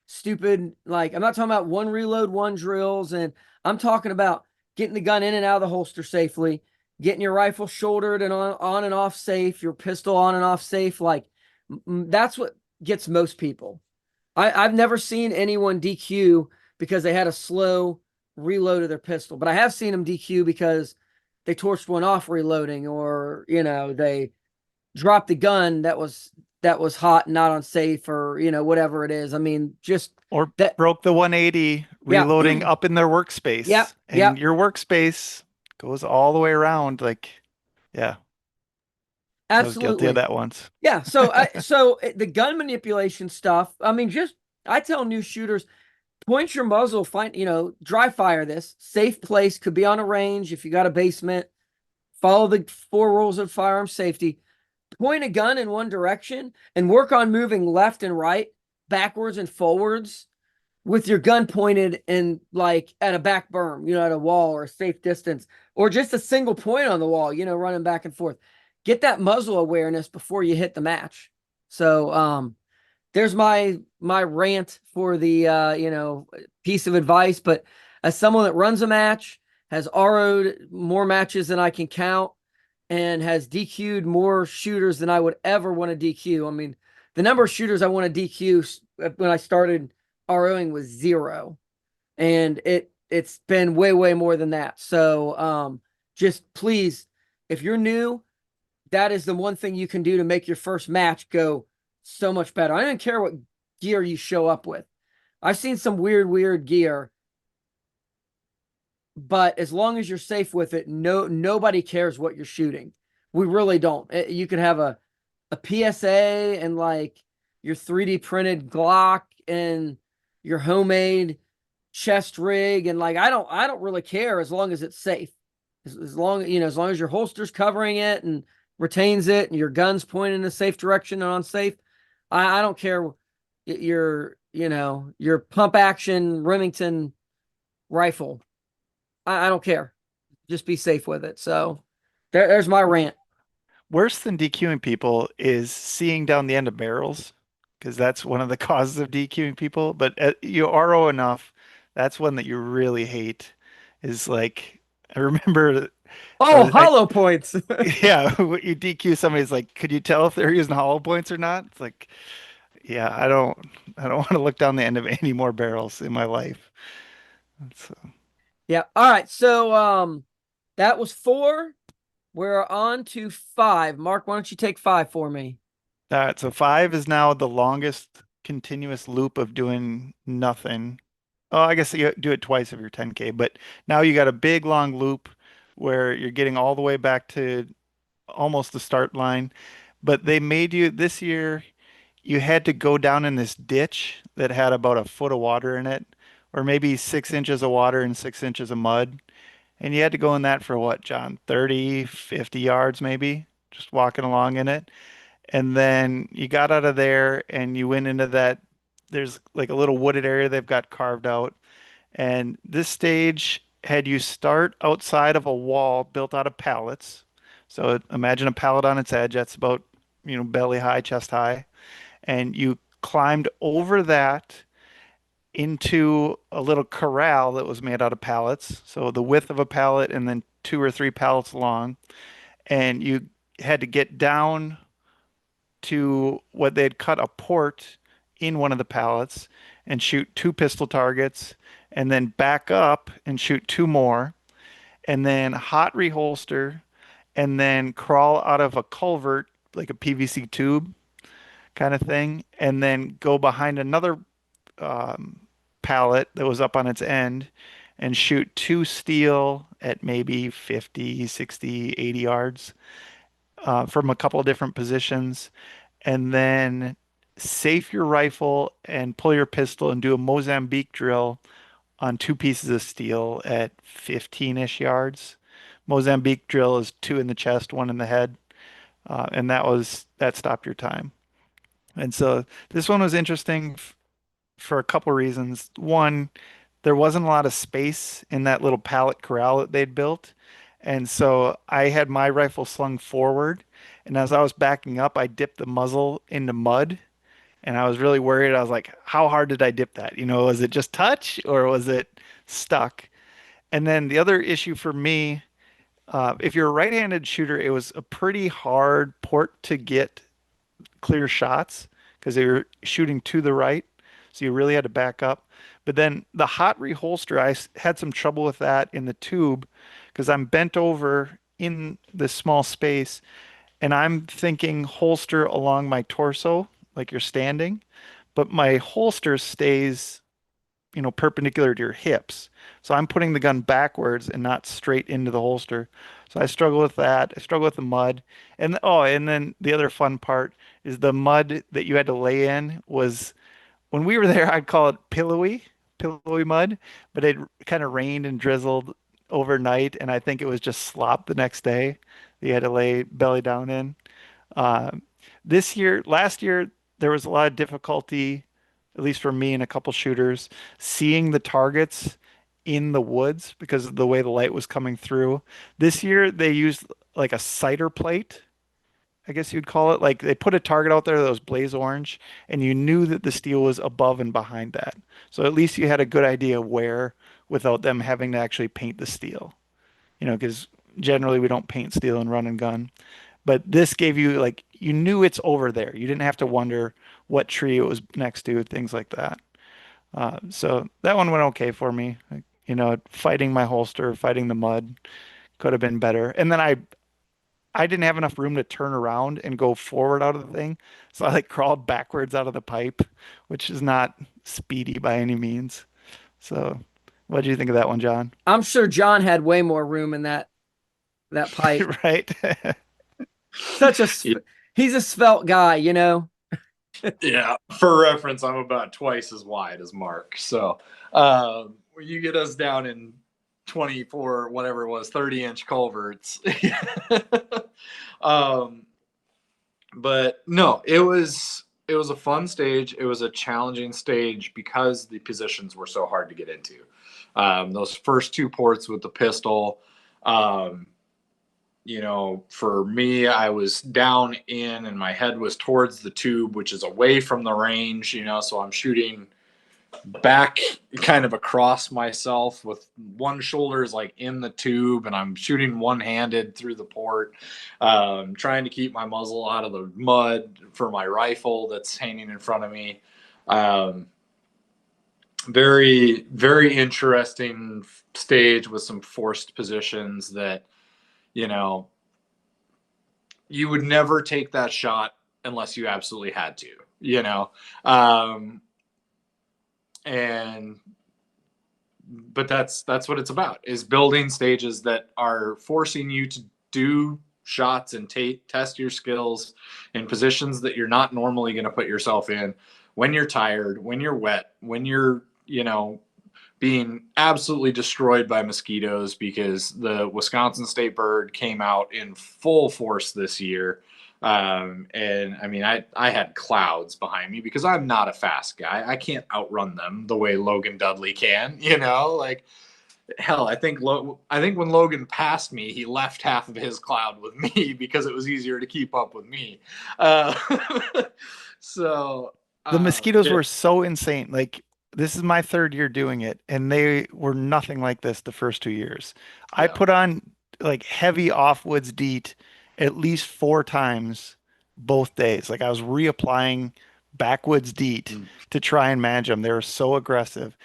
Speaker 1: stupid, I'm not talking about one reload, one drills. And I'm talking about getting the gun in and out of the holster safely, getting your rifle shouldered and on and off safe, your pistol on and off safe. That's what gets most people. I've never seen anyone DQ because they had a slow reload of their pistol, but I have seen them DQ because they torched one off reloading, or, they dropped the gun that was that was hot and not unsafe, or whatever it is. I mean, just
Speaker 3: Or
Speaker 1: that.
Speaker 3: broke the 180
Speaker 1: Yeah.
Speaker 3: reloading up in their
Speaker 1: Yep.
Speaker 3: workspace, and
Speaker 1: Yep.
Speaker 3: your workspace goes all the way around. Like, yeah, I was guilty of
Speaker 1: Absolutely.
Speaker 3: that once.
Speaker 1: Yeah. The gun manipulation stuff. I mean, just I tell new shooters, point your muzzle, find, dry fire this safe place. Could be on a range if you got a basement. Follow the 4 rules of firearm safety. Point a gun in one direction and work on moving left and right, backwards and forwards with your gun pointed in, like, at a back berm, at a wall or a safe distance, or just a single point on the wall, running back and forth. Get that muzzle awareness before you hit the match. So there's my rant for the piece of advice. But as someone that runs a match, has RO'd more matches than I can count, and has DQ'd more shooters than I would ever want to DQ. I mean, the number of shooters I want to DQ when I started ROing was 0, and it's been way, way more than that. So just please, if you're new, that is the one thing you can do to make your first match go so much better. I don't care what gear you show up with. I've seen some weird gear, but as long as you're safe with it, nobody cares what you're shooting. We really don't. You could have a PSA and, like, your 3D printed Glock and your homemade chest rig, and, like, I don't really care as long as it's safe. As long as long as your holster's covering it and retains it, and your gun's pointing in a safe direction and unsafe. I don't care. Your pump action Remington rifle. I don't care. Just be safe with it. So there's my rant.
Speaker 3: Worse than DQing people is seeing down the end of barrels, because that's one of the causes of DQing people. But you RO enough, that's one that you really hate. Is like, I remember,
Speaker 1: Oh, hollow points.
Speaker 3: yeah, when you DQ somebody's like, could you tell if they're using hollow points or not? It's like, yeah, I don't want to look down the end of any more barrels in my life. So,
Speaker 1: Yeah. All right. So that was 4. We're on to 5. Mark, why don't you take 5 for me?
Speaker 3: so 5 is now the longest continuous loop of doing nothing. Oh, I guess you do it twice of your 10K, but now you got a big long loop where you're getting all the way back to almost the start line. But they made you this year, you had to go down in this ditch that had about a foot of water in it, or maybe 6 inches of water and 6 inches of mud. And you had to go in that for what, John? 30, 50 yards maybe, just walking along in it. And then you got out of there and you went into that. There's like a little wooded area they've got carved out. And this stage had you start outside of a wall built out of pallets. So imagine a pallet on its edge. That's about, belly high, chest high. And you climbed over that into a little corral that was made out of pallets. So the width of a pallet and then 2 or 3 pallets long. And you had to get down to what they'd cut a port in one of the pallets and shoot 2 pistol targets, and then back up and shoot 2 more, and then hot reholster, and then crawl out of a culvert like a PVC tube kind of thing, and then go behind another um, pallet that was up on its end and shoot 2 steel at maybe 50, 60, 80 yards from a couple of different positions, and then safe your rifle and pull your pistol and do a Mozambique drill on 2 pieces of steel at 15-ish yards. Mozambique drill is 2 in the chest, 1 in the head, and that stopped your time. And so this one was interesting for a couple reasons. One, there wasn't a lot of space in that little pallet corral that they'd built. And so I had my rifle slung forward. And as I was backing up, I dipped the muzzle into mud. And I was really worried. I was like, how hard did I dip that? Was it just touch or was it stuck? And then the other issue for me, if you're a right-handed shooter, it was a pretty hard port to get clear shots because they were shooting to the right. So you really had to back up. But then the hot reholster, had some trouble with that in the tube because I'm bent over in this small space. and I'm thinking holster along my torso, like you're standing, but my holster stays, perpendicular to your hips. So I'm putting the gun backwards and not straight into the holster. So I struggle with that. I struggle with the mud. And oh, and then the other fun part is the mud that you had to lay in was when we were there, I'd call it pillowy mud, but it kind of rained and drizzled overnight, and I think it was just slop the next day that you had to lay belly down in. Um, last year, there was a lot of difficulty, at least for me and a couple shooters, seeing the targets in the woods because of the way the light was coming through. This year, they used like a cider plate, I guess you'd call it. Like they put a target out there that was blaze orange, and you knew that the steel was above and behind that. So at least you had a good idea where without them having to actually paint the steel, because generally we don't paint steel in run and gun. But this gave you like you knew it's over there. You didn't have to wonder what tree it was next to, things like that. So that one went okay for me. Like, fighting my holster, fighting the mud could have been better. And then I didn't have enough room to turn around and go forward out of the thing. So I like crawled backwards out of the pipe, which is not speedy by any means. So what do you think of that one, John?
Speaker 1: I'm sure John had way more room in that pipe.
Speaker 3: Right?
Speaker 1: Such a he's a svelte guy, you know.
Speaker 2: Yeah. For reference, I'm about twice as wide as Mark. So when you get us down in 24, whatever it was, 30-inch culverts. But no, it was a fun stage. It was a challenging stage because the positions were so hard to get into. Those first two ports with the pistol, for me, I was down in and my head was towards the tube, which is away from the range, so I'm shooting back kind of across myself with one shoulder is like in the tube and I'm shooting one-handed through the port, trying to keep my muzzle out of the mud for my rifle that's hanging in front of me. Very, very interesting stage with some forced positions that, you would never take that shot unless you absolutely had to, but that's what it's about, is building stages that are forcing you to do shots and test your skills in positions that you're not normally going to put yourself in when you're tired, when you're wet, when you're, being absolutely destroyed by mosquitoes, because the Wisconsin state bird came out in full force this year. And I mean, I had clouds behind me because I'm not a fast guy. I can't outrun them the way Logan Dudley can, like hell, I think when Logan passed me, he left half of his cloud with me because it was easier to keep up with me. So
Speaker 3: The mosquitoes
Speaker 2: yeah.
Speaker 3: were so insane. Like this is my third year doing it, and they were nothing like this the first 2 years. I
Speaker 2: Yeah.
Speaker 3: put on like heavy off-woods DEET at least 4 times both days. Like I was reapplying backwoods DEET
Speaker 2: Mm.
Speaker 3: to try and manage them. They were so aggressive.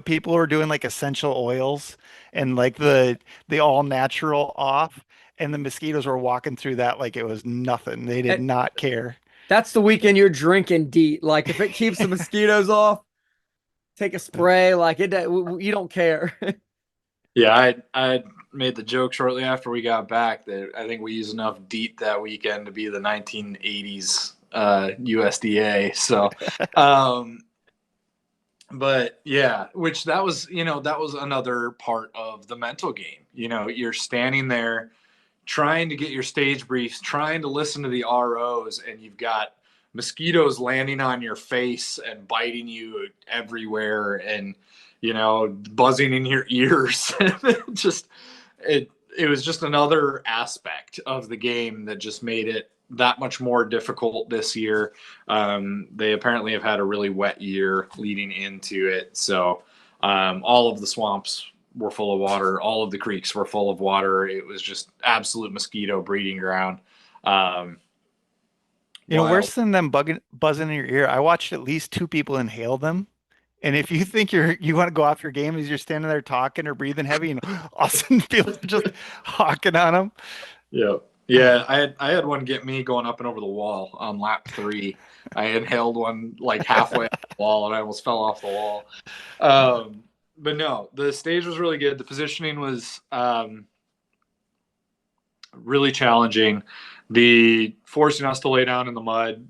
Speaker 3: People were doing like essential oils and like the all natural off, and the mosquitoes were walking through that like it was nothing. They did
Speaker 1: And
Speaker 3: not care.
Speaker 1: that's the weekend you're drinking DEET. Like if it keeps the mosquitoes off, take a spray. Like you don't care.
Speaker 2: Yeah, I made the joke shortly after we got back that I think we used enough DEET that weekend to be the 1980s USDA. So, but yeah, which that was another part of the mental game. You're standing there trying to get your stage briefs, trying to listen to the ROs, and you've got mosquitoes landing on your face and biting you everywhere, and buzzing in your ears. It was just another aspect of the game that just made it that much more difficult this year. They apparently have had a really wet year leading into it, so all of the swamps were full of water. All of the creeks were full of water. It was just absolute mosquito breeding ground.
Speaker 3: Worse
Speaker 2: Wild.
Speaker 3: than them buzzing in your ear, I watched at least 2 people inhale them. And if you think you want to go off your game as you're standing there talking or breathing heavy, and all of a sudden people are just hawking on them.
Speaker 2: Yeah. Yeah, I had one get me going up and over the wall on lap 3. I inhaled one like halfway up the wall, and I almost fell off the wall. But no, the stage was really good. The positioning was really challenging. The forcing us to lay down in the mud,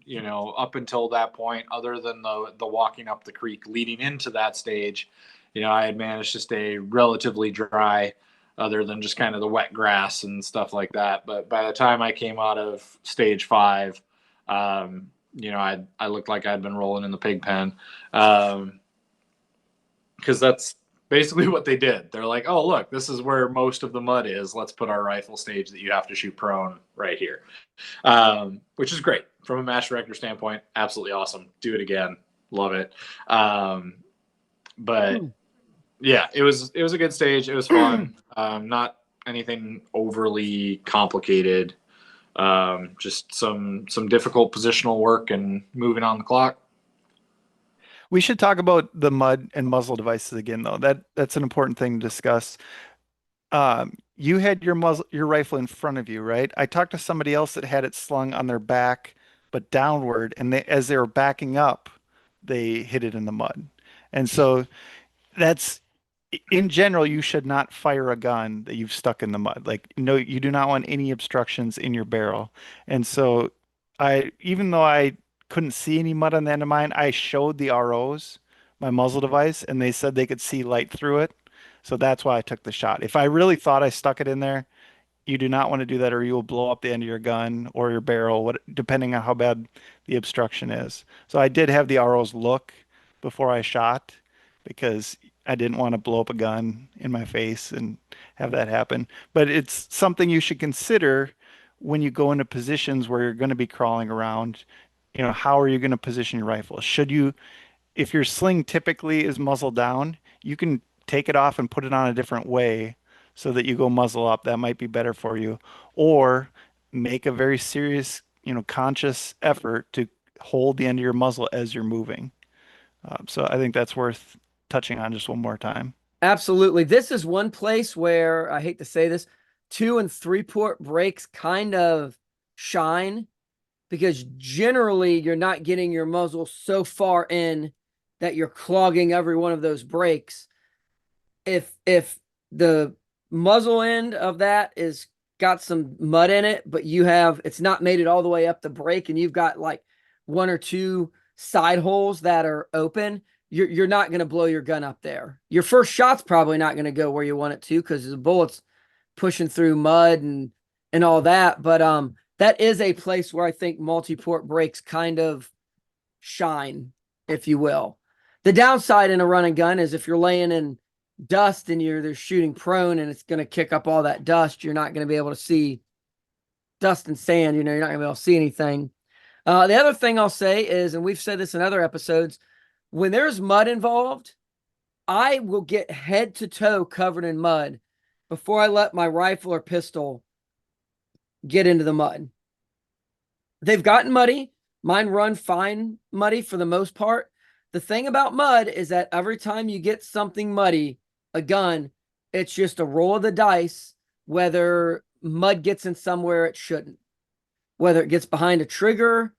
Speaker 2: up until that point, other than the walking up the creek leading into that stage, I had managed to stay relatively dry, other than just kind of the wet grass and stuff like that. But by the time I came out of stage 5, I looked like I'd been rolling in the pig pen, because that's basically what they did. They're like, oh, look, this is where most of the mud is. Let's put our rifle stage that you have to shoot prone right here, which is great from a match director standpoint. Absolutely awesome. Do it again. Love it. But yeah, it was a good stage. It was fun. Not anything overly complicated. Just some difficult positional work and moving on the clock.
Speaker 3: We should talk about the mud and muzzle devices again, though. That's an important thing to discuss. You had your rifle in front of you, right? I talked to somebody else that had it slung on their back, but downward, and as they were backing up, they hit it in the mud. And so that's in general, you should not fire a gun that you've stuck in the mud. Like, no, you do not want any obstructions in your barrel. And so even though I couldn't see any mud on the end of mine, I showed the ROs my muzzle device and they said they could see light through it. So that's why I took the shot. If I really thought I stuck it in there, you do not want to do that or you will blow up the end of your gun or your barrel, depending on how bad the obstruction is. So I did have the ROs look before I shot because I didn't want to blow up a gun in my face and have that happen. But it's something you should consider when you go into positions where you're going to be crawling around. How are you going to position your rifle? If your sling typically is muzzle down, you can take it off and put it on a different way so that you go muzzle up. That might be better for you. Or make a very serious, conscious effort to hold the end of your muzzle as you're moving. So I think that's worth touching on just one more time.
Speaker 1: Absolutely. This is one place where I hate to say this, 2 and 3 port brakes kind of shine because generally you're not getting your muzzle so far in that you're clogging every one of those brakes. If the muzzle end of that is got some mud in it, but it's not made it all the way up the brake and you've got like 1 or 2 side holes that are open, you're not going to blow your gun up there. Your first shot's probably not going to go where you want it to because the bullet's pushing through mud and all that. But that is a place where I think multi-port brakes kind of shine, if you will. The downside in a run and gun is if you're laying in dust and they're shooting prone and it's going to kick up all that dust, you're not going to be able to see dust and sand. You're not going to be able to see anything. The other thing I'll say is, and we've said this in other episodes, when there's mud involved, I will get head to toe covered in mud before I let my rifle or pistol get into the mud. They've gotten muddy. Mine run fine muddy for the most part. The thing about mud is that every time you get something muddy, a gun, it's just a roll of the dice whether mud gets in somewhere it shouldn't. Whether it gets behind a trigger,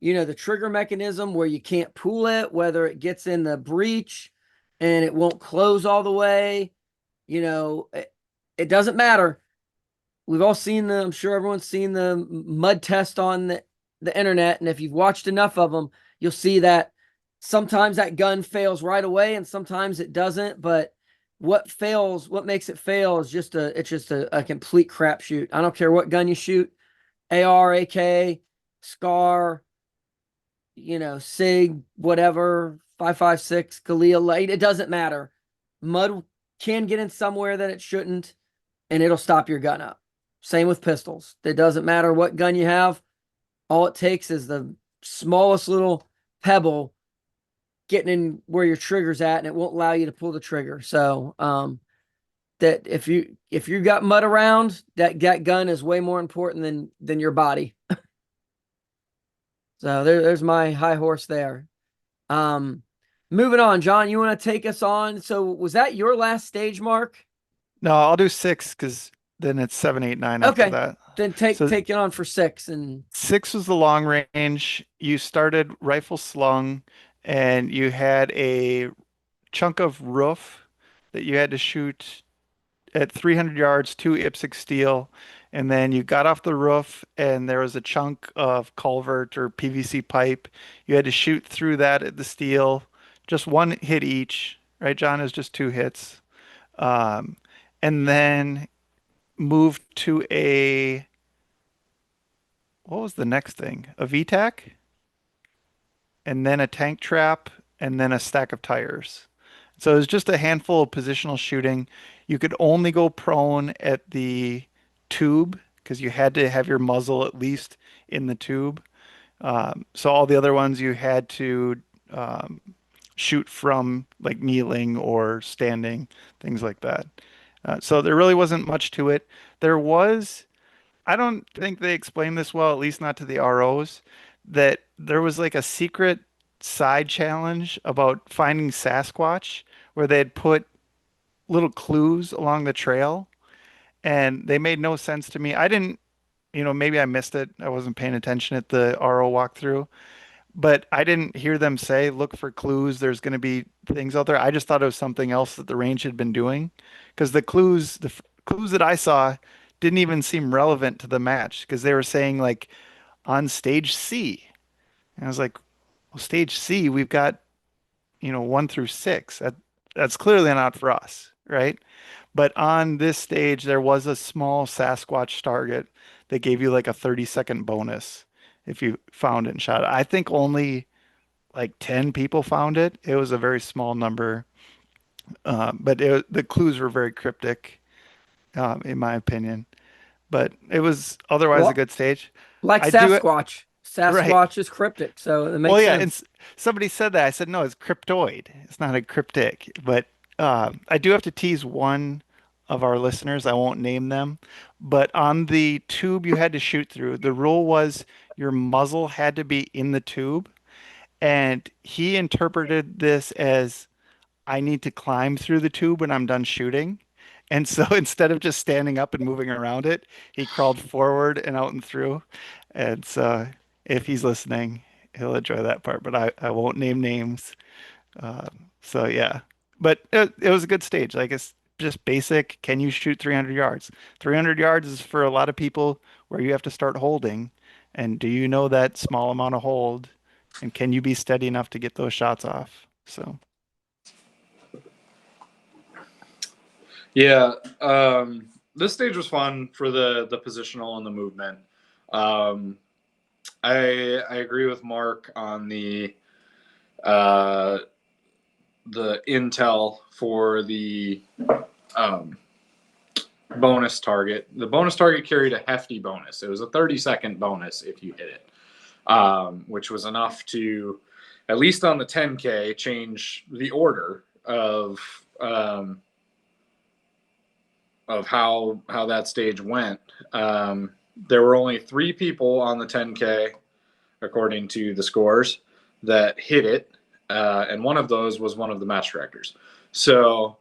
Speaker 1: the trigger mechanism where you can't pull it, whether it gets in the breech and it won't close all the way, it doesn't matter. We've all seen I'm sure everyone's seen the mud test on the internet. And if you've watched enough of them, you'll see that sometimes that gun fails right away and sometimes it doesn't. But what makes it fail is it's just a complete crapshoot. I don't care what gun you shoot, AR, AK, SCAR, SIG, whatever, 5.56, Galil light, it doesn't matter. Mud can get in somewhere that it shouldn't, and it'll stop your gun up. Same with pistols. It doesn't matter what gun you have. All it takes is the smallest little pebble getting in where your trigger's at, and it won't allow you to pull the trigger. So, that if you got mud around, that gun is way more important than your body. So there's my high horse there. Moving on, John, you want to take us on? So was that your last stage, Mark?
Speaker 3: No, I'll do 6 because then it's 7, 8, 9 after
Speaker 1: Okay.
Speaker 3: that.
Speaker 1: Then
Speaker 3: So
Speaker 1: take it on for 6 and
Speaker 3: 6 was the long range. You started rifle slung, and you had a chunk of roof that you had to shoot at 300 yards, 2 IPSC steel, and then you got off the roof, and there was a chunk of culvert or PVC pipe. You had to shoot through that at the steel, just one hit each, right, John? It was just 2 hits. Um, and then moved to what was the next thing? A VTAC, and then a tank trap, and then a stack of tires. So it was just a handful of positional shooting. You could only go prone at the tube because you had to have your muzzle at least in the tube. So all the other ones you had to um, shoot from like kneeling or standing, things like that. So there really wasn't much to it. There was, I don't think they explained this well, at least not to the ROs, that there was like a secret side challenge about finding Sasquatch where they had put little clues along the trail and they made no sense to me. I didn't, maybe I missed it. I wasn't paying attention at the RO walkthrough, but I didn't hear them say, look for clues. There's going to be things out there. I just thought it was something else that the range had been doing because the clues that I saw didn't even seem relevant to the match because they were saying like on stage C. And I was like, well, stage C, we've got, 1 through 6. That's clearly not for us, right? But on this stage, there was a small Sasquatch target that gave you like a 30-second bonus if you found it and shot it. I think only like 10 people found it. It was a very small number, but the clues were very cryptic, in my opinion. But it was otherwise a
Speaker 1: well,
Speaker 3: good stage.
Speaker 1: like
Speaker 3: I do,
Speaker 1: Sasquatch.
Speaker 3: right.
Speaker 1: Sasquatch is cryptic, so it
Speaker 3: Well,
Speaker 1: makes
Speaker 3: yeah, and
Speaker 1: sense.
Speaker 3: somebody said that. I said, no, it's cryptoid. It's not a cryptic. But I do have to tease one of our listeners. I won't name them. But on the tube you had to shoot through, the rule was your muzzle had to be in the tube. And he interpreted this as I need to climb through the tube when I'm done shooting. And so instead of just standing up and moving around it, he crawled forward and out and through. And so if he's listening, he'll enjoy that part, but I won't name names. So yeah, but it was a good stage. Like it's just basic. Can you shoot 300 yards? 300 yards is for a lot of people where you have to start holding. And do you know that small amount of hold? And can you be steady enough to get those shots off? So.
Speaker 2: Yeah, this stage was fun for the positional and the movement. Um, I agree with Mark on uh, the intel for the um, bonus target. The bonus target carried a hefty bonus. It was a 30-second bonus if you hit it, which was enough to, at least on the 10K, change the order of how that stage went. There were only 3 people on the 10K, according to the scores, that hit it, and one of those was one of the match directors. So,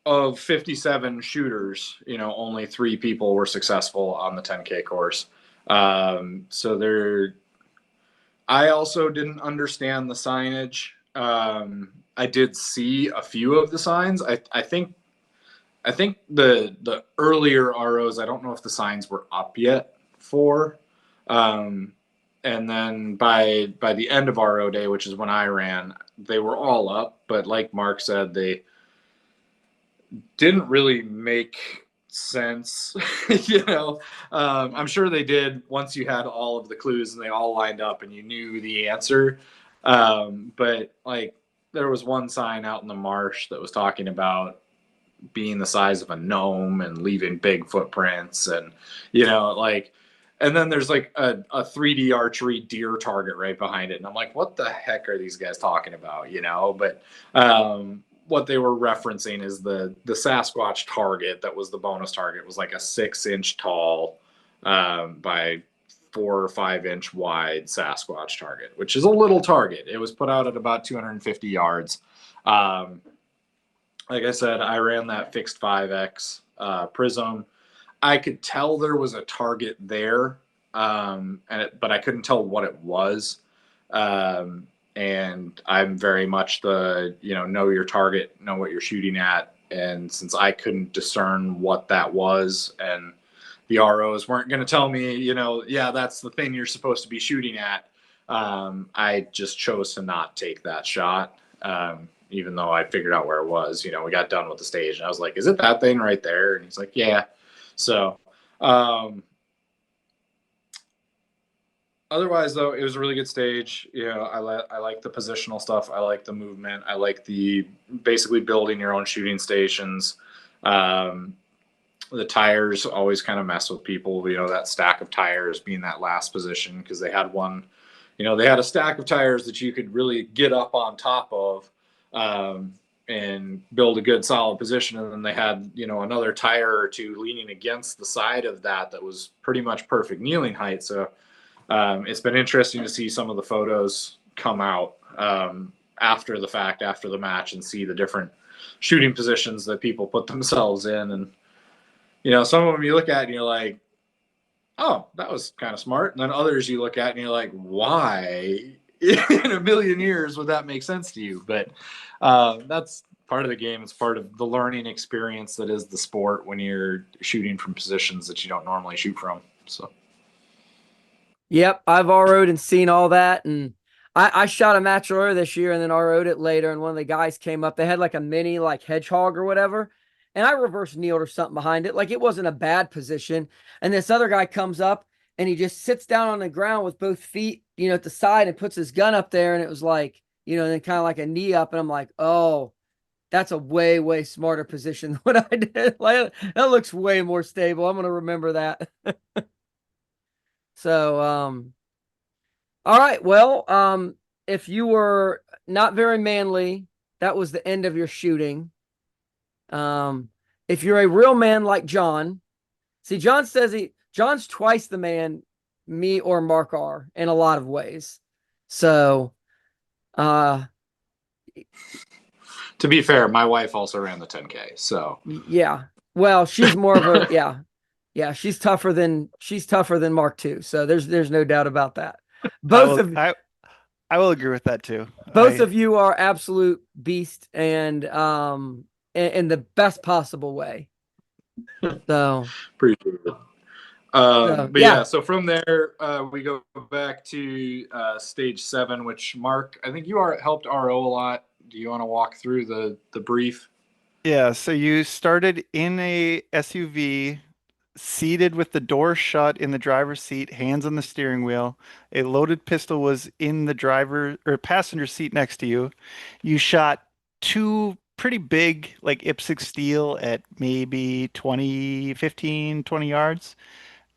Speaker 2: of 57 shooters, only 3 people were successful on the 10K course. So there, I also didn't understand the signage. I did see a few of the signs. I think the earlier ROs, I don't know if the signs were up yet for, and then by the end of RO day, which is when I ran, they were all up. But like Mark said, they didn't really make sense. I'm sure they did once you had all of the clues and they all lined up and you knew the answer. But like there was one sign out in the marsh that was talking about being the size of a gnome and leaving big footprints, and and then there's like a 3D archery deer target right behind it, and I'm like, what the heck are these guys talking about? But what they were referencing is the Sasquatch target that was the bonus target was like a 6-inch tall by 4 or 5-inch wide Sasquatch target, which is a little target. It was put out at about 250 yards. like I said, I ran that fixed 5X prism. I could tell there was a target there, but I couldn't tell what it was. And I'm very much the, know your target, know what you're shooting at. And since I couldn't discern what that was, and the ROs weren't going to tell me, yeah, that's the thing you're supposed to be shooting at, I just chose to not take that shot. Even though I figured out where it was, we got done with the stage and I was like, is it that thing right there? And he's like, yeah. So, otherwise though, it was a really good stage. I like the positional stuff. I like the movement. I like the basically building your own shooting stations. The tires always kind of mess with people, that stack of tires being that last position, because they had one, they had a stack of tires that you could really get up on top of, and build a good solid position. And then they had, another tire or two leaning against the side of that was pretty much perfect kneeling height. So it's been interesting to see some of the photos come out after the fact, after the match, and see the different shooting positions that people put themselves in. And, some of them you look at and you're like, oh, that was kind of smart. And then others you look at and you're like, why in a million years would that make sense to you? But that's part of the game. It's part of the learning experience that is the sport when you're shooting from positions that you don't normally shoot from. So.
Speaker 1: Yep, I've RO'd and seen all that, and I shot a match earlier this year and then RO'd it later, and one of the guys came up. They had like a mini like hedgehog or whatever, and I reverse kneeled or something behind it. Like it wasn't a bad position. And this other guy comes up and he just sits down on the ground with both feet, at the side and puts his gun up there, and it was like, then kind of like a knee up, and I'm like, oh, that's a way, way smarter position than what I did. Like that looks way more stable. I'm gonna remember that. So, all right. Well, if you were not very manly, that was the end of your shooting. If you're a real man like John, see, John says John's twice the man me or Mark are in a lot of ways. So, to
Speaker 2: be fair, my wife also ran the 10K. So
Speaker 1: yeah. Well, she's more of a yeah. She's tougher than Mark too. So there's no doubt about that.
Speaker 3: I will agree with that too.
Speaker 1: Both of you are absolute beast, and in the best possible way. So
Speaker 2: appreciate it. But yeah, so from there we go back to stage 7, which Mark, I think you helped RO a lot. Do you want to walk through the brief?
Speaker 3: Yeah, so you started in a SUV, seated with the door shut in the driver's seat, hands on the steering wheel. A loaded pistol was in the driver or passenger seat next to you. You shot 2 pretty big, like IPSC steel at maybe 20, 15, 20 yards,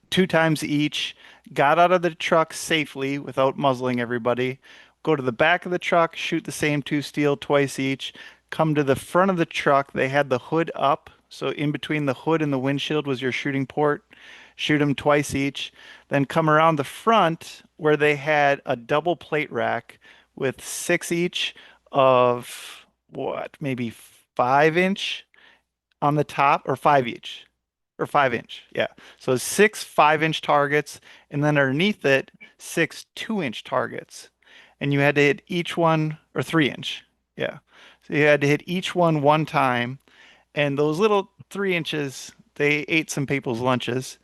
Speaker 3: 2 times each, got out of the truck safely without muzzling everybody, go to the back of the truck, shoot the same 2 steel twice each, come to the front of the truck. They had the hood up, so in between the hood and the windshield was your shooting port. Shoot them twice each. Then come around the front where they had a double plate rack with 6 each of maybe 5-inch on the top, or 5 each, or 5-inch. Yeah. So 6 5-inch targets, and then underneath it, 6 2-inch targets. And you had to hit each one, or 3-inch. Yeah. So you had to hit each one time. And those little 3 inches, they ate some people's lunches.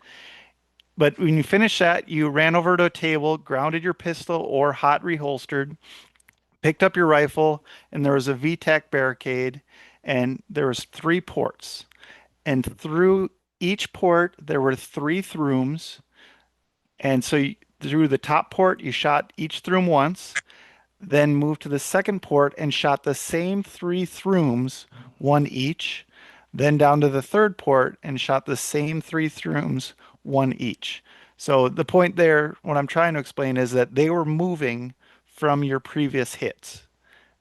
Speaker 3: But when you finished that, you ran over to a table, grounded your pistol or hot reholstered, picked up your rifle, and there was a VTAC barricade, and there was 3 ports. And through each port, there were 3 throoms. And so through the top port, you shot each throom once, then moved to the second port and shot the same 3 throoms, 1 each, then down to the third port and shot the same 3 throoms, 1 each. So the point there, what I'm trying to explain is that they were moving from your previous hits.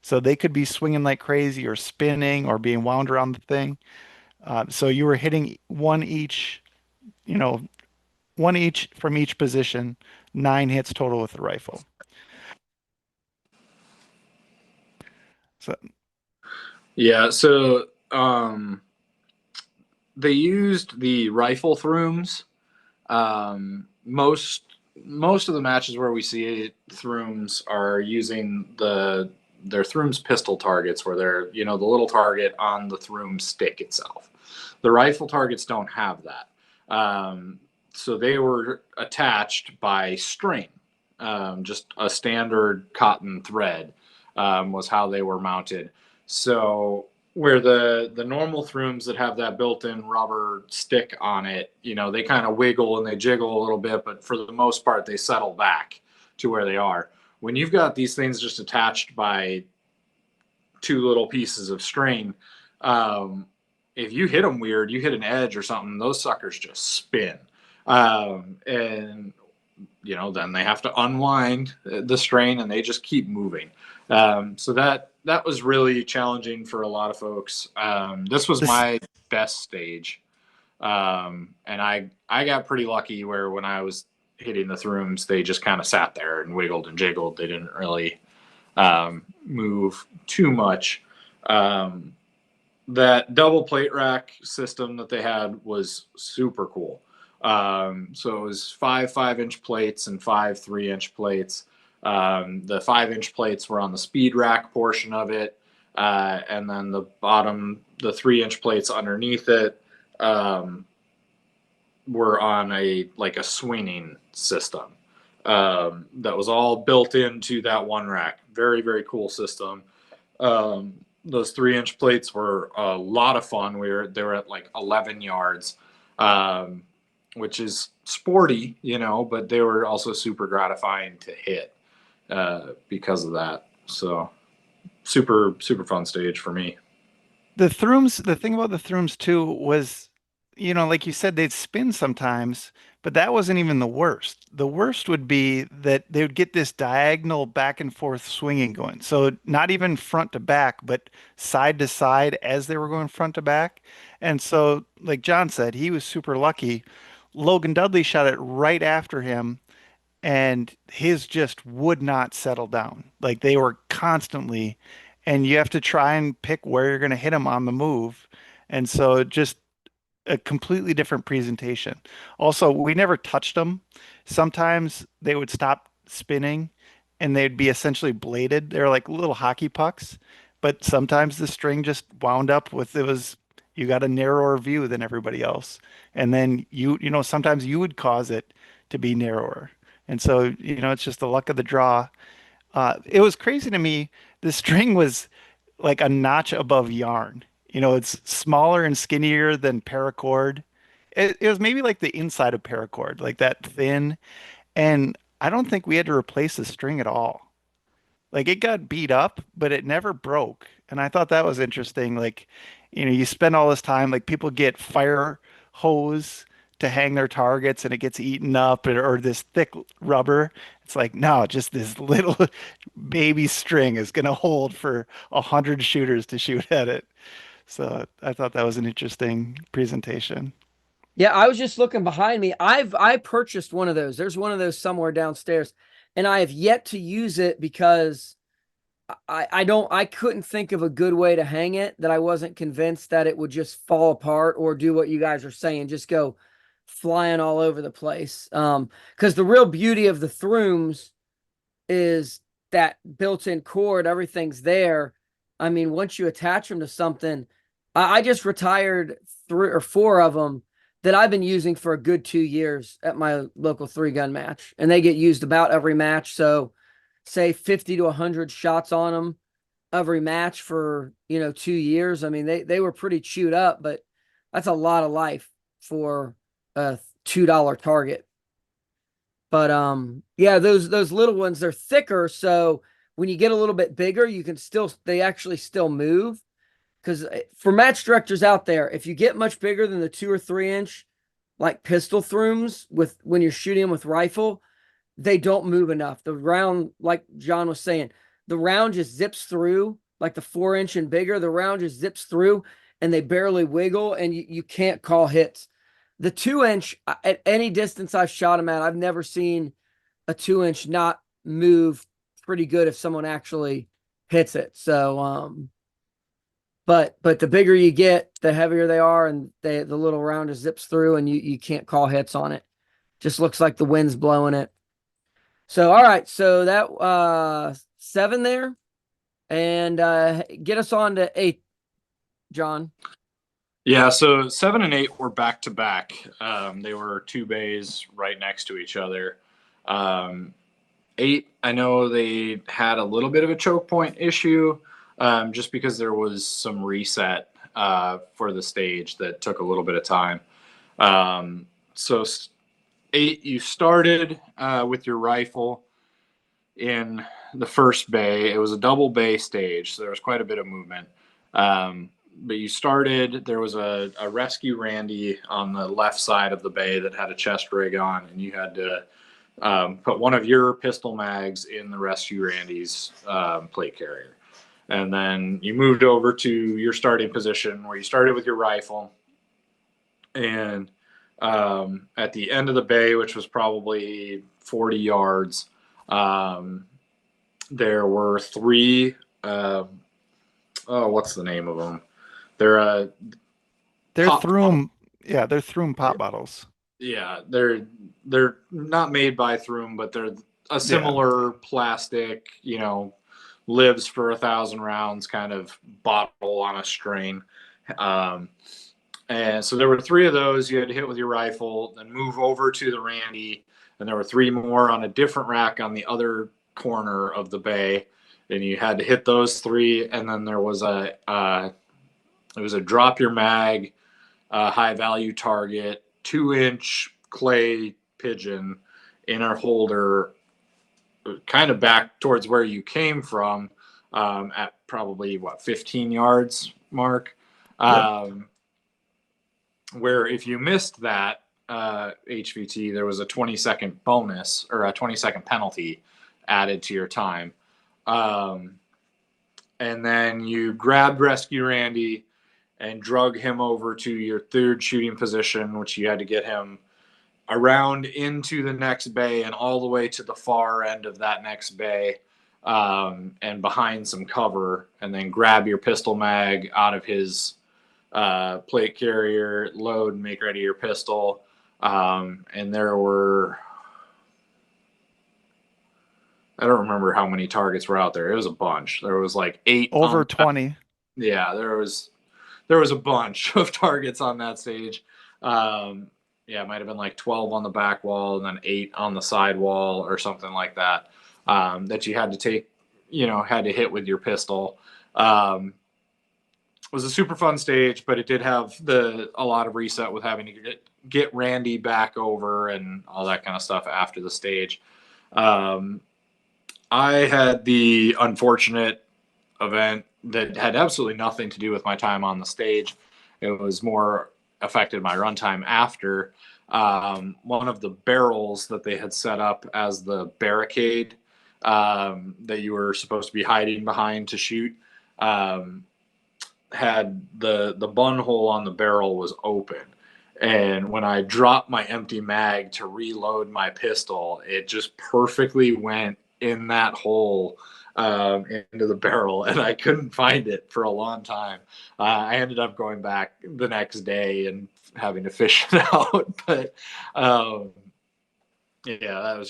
Speaker 3: So they could be swinging like crazy or spinning or being wound around the thing. So you were hitting 1 each, 1 each from each position, 9 hits total with the rifle. So
Speaker 2: yeah, so they used the rifle throoms. Most of the matches where we see it, throoms are using their throoms pistol targets, where they're the little target on the throom stick itself. The rifle targets don't have that, so they were attached by string, just a standard cotton thread was how they were mounted. So where the normal throoms that have that built-in rubber stick on it, they kind of wiggle and they jiggle a little bit, but for the most part, they settle back to where they are. When you've got these things just attached by two little pieces of string, if you hit them weird, you hit an edge or something, those suckers just spin. And then they have to unwind the strain and they just keep moving. So that was really challenging for a lot of folks. This was my best stage. And I got pretty lucky where when I was hitting the throoms, they just kind of sat there and wiggled and jiggled. They didn't really move too much. That double plate rack system that they had was super cool. So it was 5 plates and 5 3-inch plates. The 5-inch plates were on the speed rack portion of it. And then the 3-inch plates underneath it, were on a swinging system. That was all built into that one rack. Very, very cool system. Those 3-inch plates were a lot of fun. They were at 11 yards, which is sporty, but they were also super gratifying to hit because of that. So super, super fun stage for me.
Speaker 3: The throoms, the thing about the throoms too was, like you said, they'd spin sometimes, but that wasn't even the worst. The worst would be that they would get this diagonal back and forth swinging going. So not even front to back, but side to side as they were going front to back. And so, like John said, he was super lucky. Logan Dudley shot it right after him, and his just would not settle down. Like they were constantly, and you have to try and pick where you're going to hit them on the move. And so just a completely different presentation. Also, we never touched them. Sometimes they would stop spinning and they'd be essentially bladed. They're like little hockey pucks, but sometimes the string just wound up with you got a narrower view than everybody else. And then sometimes you would cause it to be narrower. And so, it's just the luck of the draw. It was crazy to me. The string was like a notch above yarn. It's smaller and skinnier than paracord. It was maybe like the inside of paracord, like that thin. And I don't think we had to replace the string at all. Like it got beat up, but it never broke. And I thought that was interesting. Like, you spend all this time, like people get fire hose to hang their targets and it gets eaten up or this thick rubber. It's like, no, just this little baby string is going to hold for 100 shooters to shoot at it. So I thought that was an interesting presentation.
Speaker 1: Yeah, I was just looking behind me. I purchased one of those. There's one of those somewhere downstairs, and I have yet to use it because I couldn't think of a good way to hang it that I wasn't convinced that it would just fall apart or do what you guys are saying, just go flying all over the place. Because the real beauty of the throoms is that built-in cord, everything's there. I mean, once you attach them to something, I just retired 3 or 4 of them that I've been using for a good 2 years at my local 3-gun match, and they get used about every match. So say 50 to 100 shots on them every match for 2 years. I mean, they were pretty chewed up, but that's a lot of life for a $2 target. But yeah, those little ones, they're thicker, so when you get a little bit bigger, they actually still move. Because for match directors out there, if you get much bigger than the 2 or 3-inch like pistol throoms when you're shooting them with rifle, they don't move enough. The round, like John was saying, the round just zips through. Like the 4-inch and bigger, the round just zips through and they barely wiggle, and you can't call hits. The 2-inch, at any distance I've shot them at, I've never seen a 2-inch not move pretty good if someone actually hits it. So But the bigger you get, the heavier they are, and the little rounder zips through, and you can't call hits on it. Just looks like the wind's blowing it. So all right, so that 7 there, and get us on to 8, John.
Speaker 2: Yeah, so 7 and 8 were back to back. They were two bays right next to each other. 8, I know they had a little bit of a choke point issue, just because there was some reset for the stage that took a little bit of time. So 8, you started with your rifle in the first bay. It was a double bay stage, so there was quite a bit of movement. But you started, there was a rescue Randy on the left side of the bay that had a chest rig on, and you had to put one of your pistol mags in the rescue Randy's plate carrier. And then you moved over to your starting position where you started with your rifle. And at the end of the bay, which was probably 40 yards, there were 3. What's the name of them? They're
Speaker 3: They're
Speaker 2: pop.
Speaker 3: Throom, yeah, they're Throom pop bottles.
Speaker 2: Yeah, they're not made by Throom, but they're a
Speaker 3: Yeah.
Speaker 2: similar plastic, lives for 1,000 rounds kind of bottle on a string. And so there were 3 of those you had to hit with your rifle, then move over to the Randy, and there were 3 more on a different rack on the other corner of the bay, and you had to hit those 3. And then there was it was a drop your mag, high value target, 2-inch clay pigeon inner holder, kind of back towards where you came from, at probably 15 yards mark. Where if you missed that HVT, there was a 20-second bonus or a 20-second penalty added to your time. And then you grabbed Rescue Randy and drug him over to your third shooting position, which you had to get him around into the next bay and all the way to the far end of that next bay, and behind some cover, and then grab your pistol mag out of his plate carrier, load, make ready your pistol. And there were, I don't remember how many targets were out there. It was a bunch. There was like 8
Speaker 3: Over 20.
Speaker 2: Yeah, there was a bunch of targets on that stage. Yeah, it might have been like 12 on the back wall and then 8 on the side wall or something like that, that you had to take, had to hit with your pistol. It was a super fun stage, but it did have a lot of reset with having to get Randy back over and all that kind of stuff after the stage. I had the unfortunate event that had absolutely nothing to do with my time on the stage. It was more affected my runtime after. One of the barrels that they had set up as the barricade, that you were supposed to be hiding behind to shoot, had the bun hole on the barrel was open. And when I dropped my empty mag to reload my pistol, it just perfectly went in that hole, into the barrel, and I couldn't find it for a long time. I ended up going back the next day and having to fish it out. But yeah,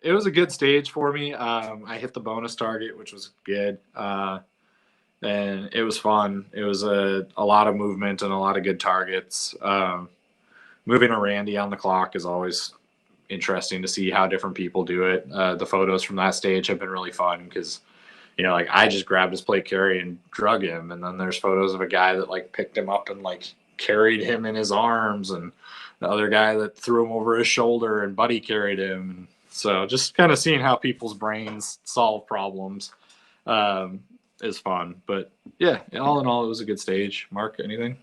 Speaker 2: it was a good stage for me. I hit the bonus target, which was good. And it was fun. It was a lot of movement and a lot of good targets. Moving a Randy on the clock is always interesting to see how different people do it. The photos from that stage have been really fun because, like I just grabbed his plate carrier and drug him, and then there's photos of a guy that like picked him up and like carried him in his arms, and the other guy that threw him over his shoulder and buddy carried him. And so just kind of seeing how people's brains solve problems is fun. But yeah, all in all, it was a good stage. Mark, anything?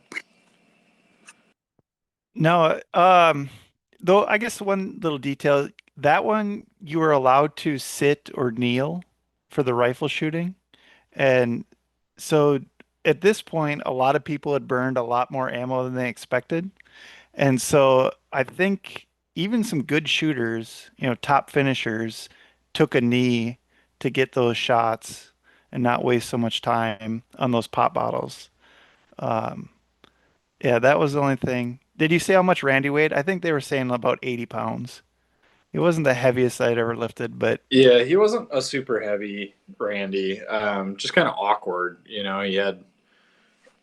Speaker 3: No, though I guess one little detail, that one you were allowed to sit or kneel for the rifle shooting. And so at this point, a lot of people had burned a lot more ammo than they expected. And so I think even some good shooters, top finishers, took a knee to get those shots and not waste so much time on those pop bottles. Um, yeah, that was the only thing. Did you say how much Randy weighed? I think they were saying about 80 pounds. It wasn't the heaviest I'd ever lifted, but
Speaker 2: Yeah, he wasn't a super heavy Randy. Just kind of awkward. He had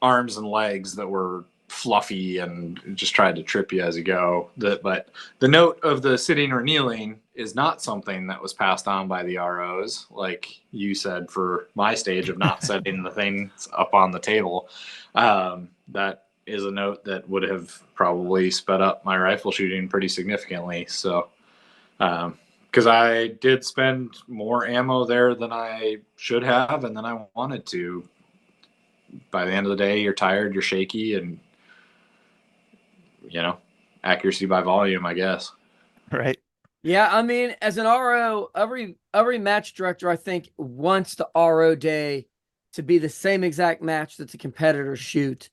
Speaker 2: arms and legs that were fluffy and just tried to trip you as you go. But the note of the sitting or kneeling is not something that was passed on by the ROs, like you said for my stage of not setting the things up on the table. That is a note that would have probably sped up my rifle shooting pretty significantly. So, because I did spend more ammo there than I should have and than I wanted to. By the end of the day, you're tired, you're shaky, and accuracy by volume, I guess.
Speaker 3: right.
Speaker 1: Yeah, I mean, as an RO, every match director, I think, wants the RO day to be the same exact match that the competitors shoot.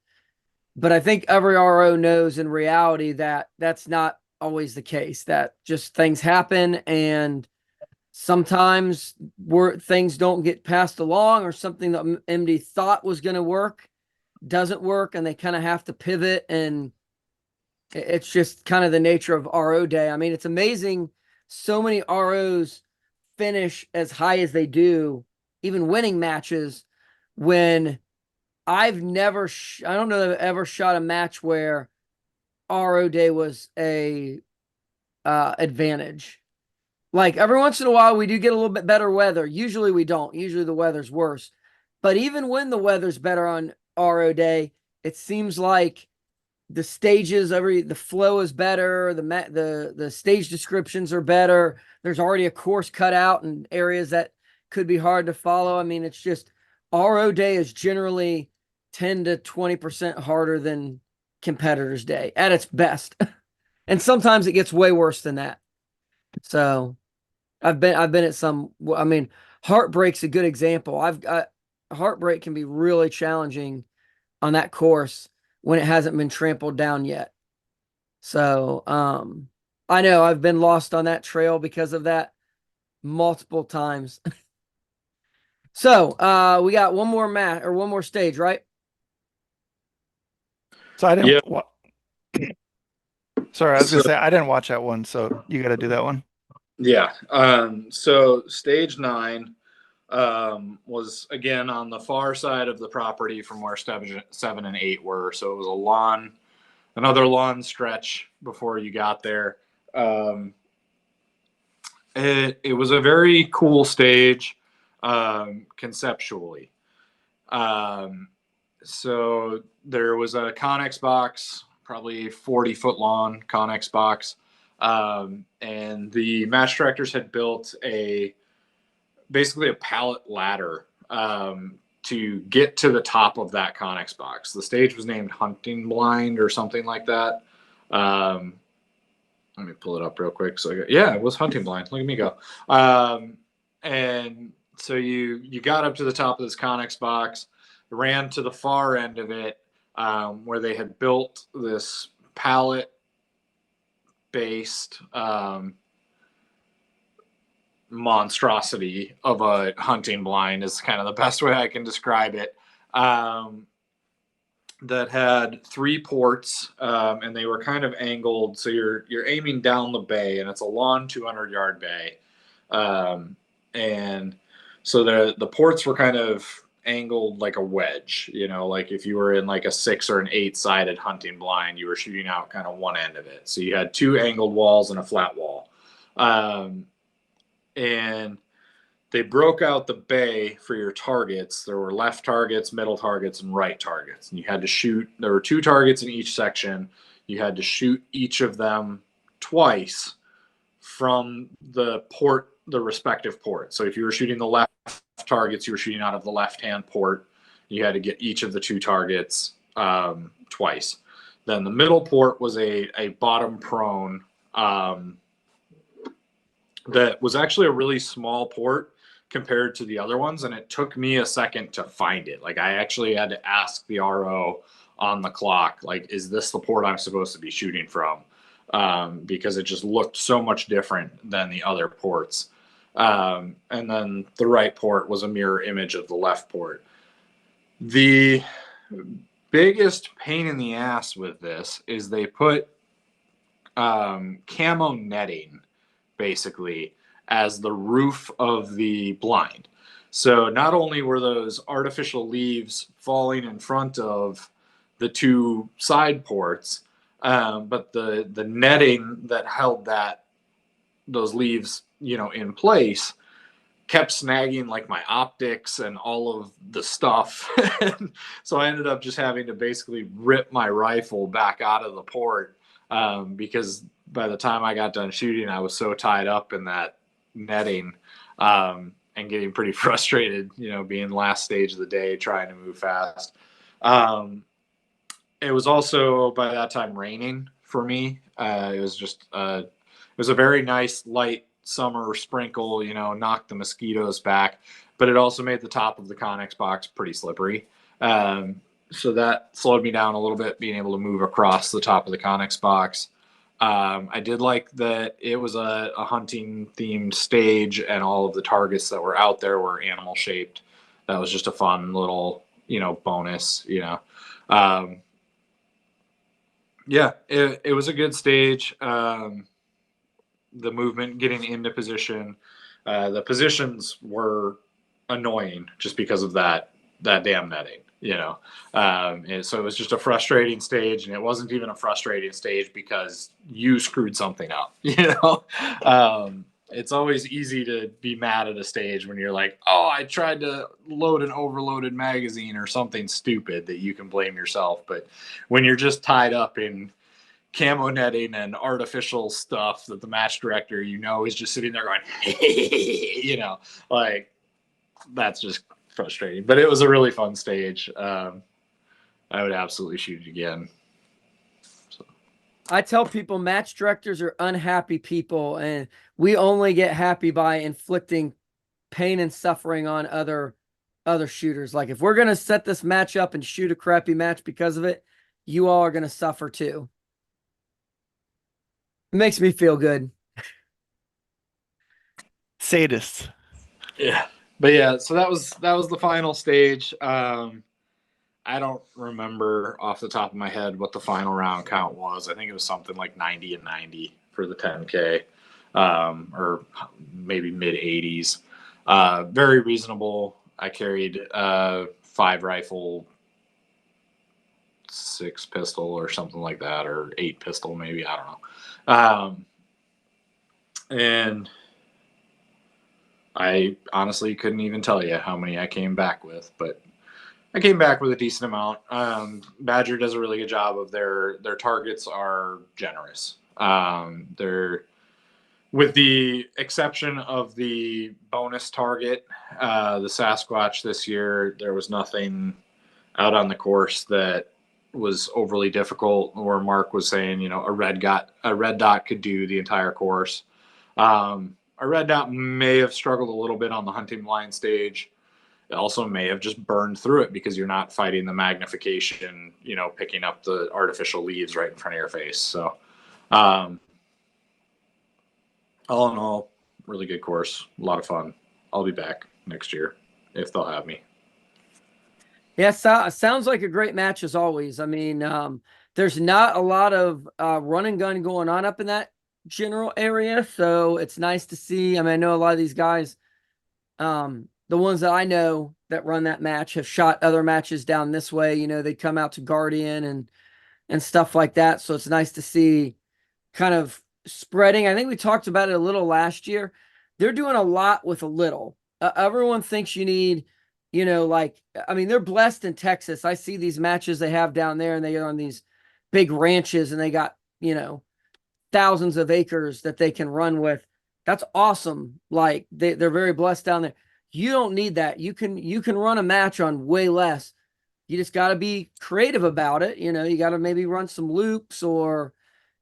Speaker 1: But I think every RO knows in reality that that's not always the case, that just things happen, and sometimes things don't get passed along, or something that MD thought was going to work doesn't work, and they kind of have to pivot. And it's just kind of the nature of RO day. I mean, it's amazing. So many ROs finish as high as they do, even winning matches, when I've never, I don't know that I've ever shot a match where RO day was a advantage. Like every once in a while, we do get a little bit better weather. Usually we don't. Usually the weather's worse. But even when the weather's better on RO day, it seems like the stages, the flow is better. The stage descriptions are better. There's already a course cut out in areas that could be hard to follow. I mean, it's just RO day is generally 10 to 20% harder than competitors day at its best. And sometimes it gets way worse than that. So I've been at some, I mean, Heartbreak's a good example. I've got Heartbreak can be really challenging on that course when it hasn't been trampled down yet. So, I know I've been lost on that trail because of that multiple times. So, we got one more match or one more stage, right?
Speaker 3: So I
Speaker 2: Yeah.
Speaker 3: didn't sorry, I was gonna
Speaker 2: So
Speaker 3: say I didn't watch that one, so you gotta do that one.
Speaker 2: yeah. So stage 9 was again on the far side of the property from where 7 and 8 were. So it was another lawn stretch before you got there. It was a very cool stage, conceptually. So there was a Connex box, probably 40-foot long Connex box. And the match directors had built basically a pallet ladder to get to the top of that Connex box. The stage was named Hunting Blind or something like that. Let me pull it up real quick. Yeah, it was Hunting Blind. Look at me go. And so you got up to the top of this Connex box, ran to the far end of it, where they had built this pallet based monstrosity of a hunting blind is kind of the best way I can describe it. That had 3 ports, and they were kind of angled. So you're aiming down the bay, and it's a long 200-yard bay. And so the ports were kind of angled like a wedge, like if you were in like a 6 or an 8-sided hunting blind, you were shooting out kind of one end of it. So you had 2 angled walls and a flat wall. And they broke out the bay for your targets. There were left targets, middle targets, and right targets. And you had to shoot, there were 2 targets in each section. You had to shoot each of them twice from the respective port. So if you were shooting the left targets, you were shooting out of the left-hand port. You had to get each of the 2 targets twice. Then the middle port was a bottom prone that was actually a really small port compared to the other ones, and it took me a second to find it. Like I actually had to ask the RO on the clock, like, is this the port I'm supposed to be shooting from? Because it just looked so much different than the other ports. And then the right port was a mirror image of the left port. The biggest pain in the ass with this is they put camo netting basically as the roof of the blind. So not only were those artificial leaves falling in front of the two side ports, but the netting that held those leaves, in place kept snagging like my optics and all of the stuff. So I ended up just having to basically rip my rifle back out of the port, because by the time I got done shooting, I was so tied up in that netting, and getting pretty frustrated, being last stage of the day, trying to move fast. It was also by that time raining for me. It was a very nice light summer sprinkle, knocked the mosquitoes back, but it also made the top of the Connex box pretty slippery. So that slowed me down a little bit, being able to move across the top of the Connex box. I did like that it was a hunting themed stage, and all of the targets that were out there were animal shaped. That was just a fun little, bonus, yeah, it was a good stage. The movement, getting into position, the positions were annoying just because of that damn netting, and so it was just a frustrating stage, and it wasn't even a frustrating stage because you screwed something up. It's always easy to be mad at a stage when you're like, oh, I tried to load an overloaded magazine or something stupid that you can blame yourself. But when you're just tied up in camo netting and artificial stuff that the match director, is just sitting there going, like, that's just frustrating. But it was a really fun stage. I would absolutely shoot it again. So.
Speaker 1: I tell people match directors are unhappy people, and we only get happy by inflicting pain and suffering on other shooters. Like, if we're going to set this match up and shoot a crappy match because of it, you all are going to suffer too. It makes me feel good.
Speaker 3: Sadists.
Speaker 2: Yeah. But yeah, so that was the final stage. I don't remember off the top of my head what the final round count was. I think it was something like 90 and 90 for the 10K, or maybe mid 80s. Very reasonable. I carried 5 rifle, 6 pistol or something like that, or 8 pistol maybe. I don't know. And I honestly couldn't even tell you how many I came back with, but I came back with a decent amount. Badger does a really good job of their targets are generous. They're, with the exception of the bonus target, the Sasquatch this year, there was nothing out on the course that was overly difficult, where Mark was saying, a red dot could do the entire course. A red dot may have struggled a little bit on the hunting blind stage. It also may have just burned through it because you're not fighting the magnification, picking up the artificial leaves right in front of your face. So, all in all, really good course, a lot of fun. I'll be back next year if they'll have me.
Speaker 1: Yeah, sounds like a great match as always. I mean, there's not a lot of run and gun going on up in that general area, so it's nice to see. I mean, I know a lot of these guys, the ones that I know that run that match, have shot other matches down this way. They come out to Guardian and stuff like that. So it's nice to see kind of spreading. I think we talked about it a little last year. They're doing a lot with a little. Everyone thinks you need, they're blessed in Texas. I see these matches they have down there, and they are on these big ranches, and they got, thousands of acres that they can run with. That's awesome. Like, they're very blessed down there. You don't need that. You can run a match on way less. You just got to be creative about it. You got to maybe run some loops, or,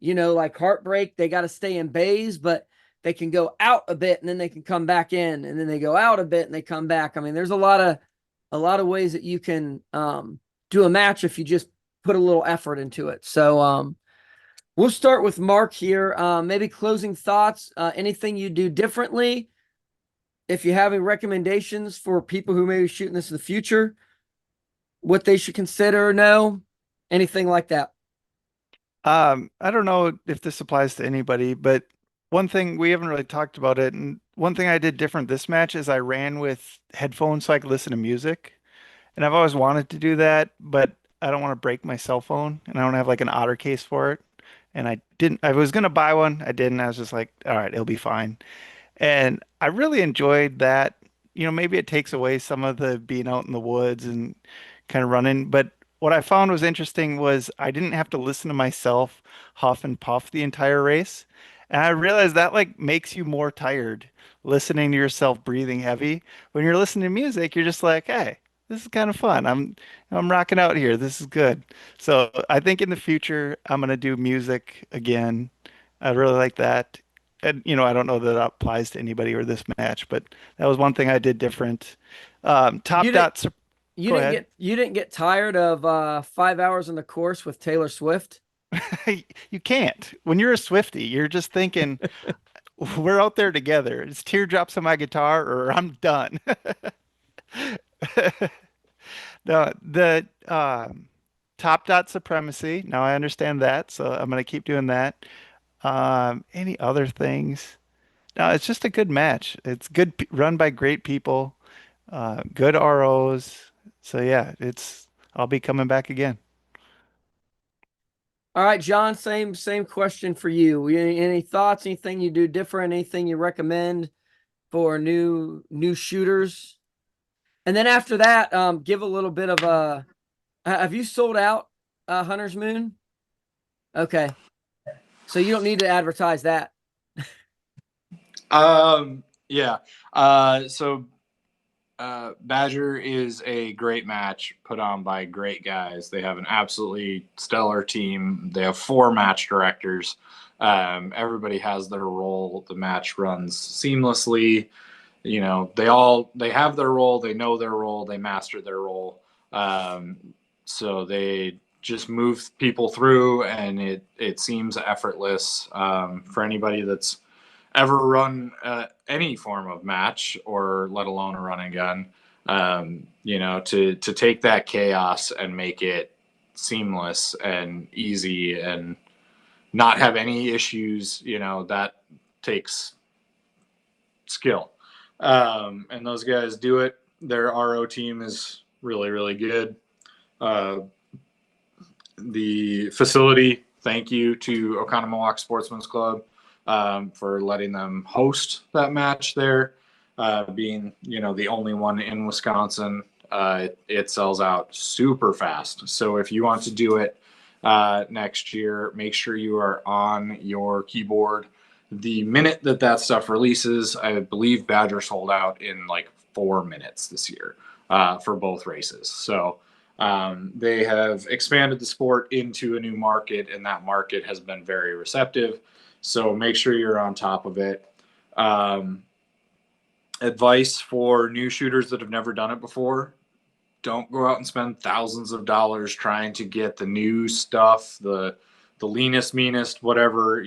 Speaker 1: like Heartbreak, they got to stay in bays, but they can go out a bit and then they can come back in, and then they go out a bit and they come back. I mean, there's a lot of ways that you can do a match if you just put a little effort into it. So we'll start with Mark here. Maybe closing thoughts, anything you do differently. If you have any recommendations for people who may be shooting this in the future. what they should consider or know? Anything like that?
Speaker 3: I don't know if this applies to anybody, but one thing we haven't really talked about it, and one thing I did different this match is I ran with headphones so I could listen to music. And I've always wanted to do that, but I don't want to break my cell phone, and I don't have like an otter case for it. And I didn't, I was gonna buy one. I didn't. I was just like, all right, it'll be fine. And I really enjoyed that. Maybe it takes away some of the being out in the woods and kind of running. But what I found was interesting was I didn't have to listen to myself huff and puff the entire race. And I realized that like makes you more tired listening to yourself breathing heavy. When you're listening to music, you're just like, hey, this is kind of fun. I'm rocking out here. This is good. So I think in the future I'm gonna do music again. I really like that. And I don't know that that applies to anybody or this match, but that was one thing I did different. Top
Speaker 1: You didn't
Speaker 3: dots.
Speaker 1: you
Speaker 3: Go
Speaker 1: didn't
Speaker 3: ahead.
Speaker 1: get you didn't get tired of 5 hours on the course with Taylor Swift?
Speaker 3: You can't. When you're a Swiftie, you're just thinking, we're out there together. It's teardrops on my guitar or I'm done. No, the top dot supremacy. Now I understand that, so I'm gonna keep doing that. Any other things? No, it's just a good match. It's good run by great people, good ROs. So yeah, I'll be coming back again.
Speaker 1: All right, John, same question for you. Any thoughts, anything you do different, anything you recommend for new shooters? And then after that, give a little bit of a have you sold out Hunter's Moon? Okay. So you don't need to advertise that.
Speaker 2: Yeah. So Badger is a great match put on by great guys. They have an absolutely stellar team. They have 4 match directors. Everybody has their role. The match runs seamlessly. They have their role. They know their role. They master their role. So they just move people through, and it seems effortless. For anybody that's ever run any form of match, or let alone a run and gun, to take that chaos and make it seamless and easy and not have any issues, that takes skill. And those guys do it. Their RO team is really, really good. Uh, the facility, thank you to Oconomowoc Sportsman's Club for letting them host that match there. Being, the only one in Wisconsin, it sells out super fast. So if you want to do it next year, make sure you are on your keyboard the minute that stuff releases. I believe Badger sold out in like 4 minutes this year for both races. So they have expanded the sport into a new market, and that market has been very receptive. So make sure you're on top of it. Advice for new shooters that have never done it before: don't go out and spend thousands of dollars trying to get the new stuff, the leanest, meanest, whatever.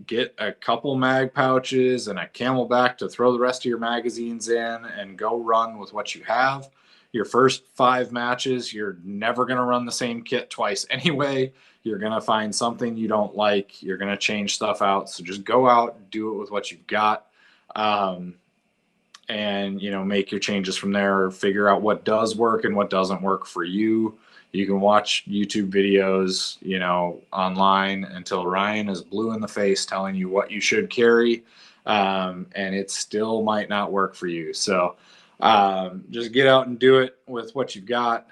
Speaker 2: Get a couple mag pouches and a Camelback to throw the rest of your magazines in, and go run with what you have. Your first 5 matches, you're never going to run the same kit twice anyway. You're going to find something you don't like. You're going to change stuff out. So just go out, do it with what you've got. And make your changes from there, or figure out what does work and what doesn't work for you. You can watch YouTube videos online until Ryan is blue in the face telling you what you should carry, and it still might not work for you. So just get out and do it with what you've got.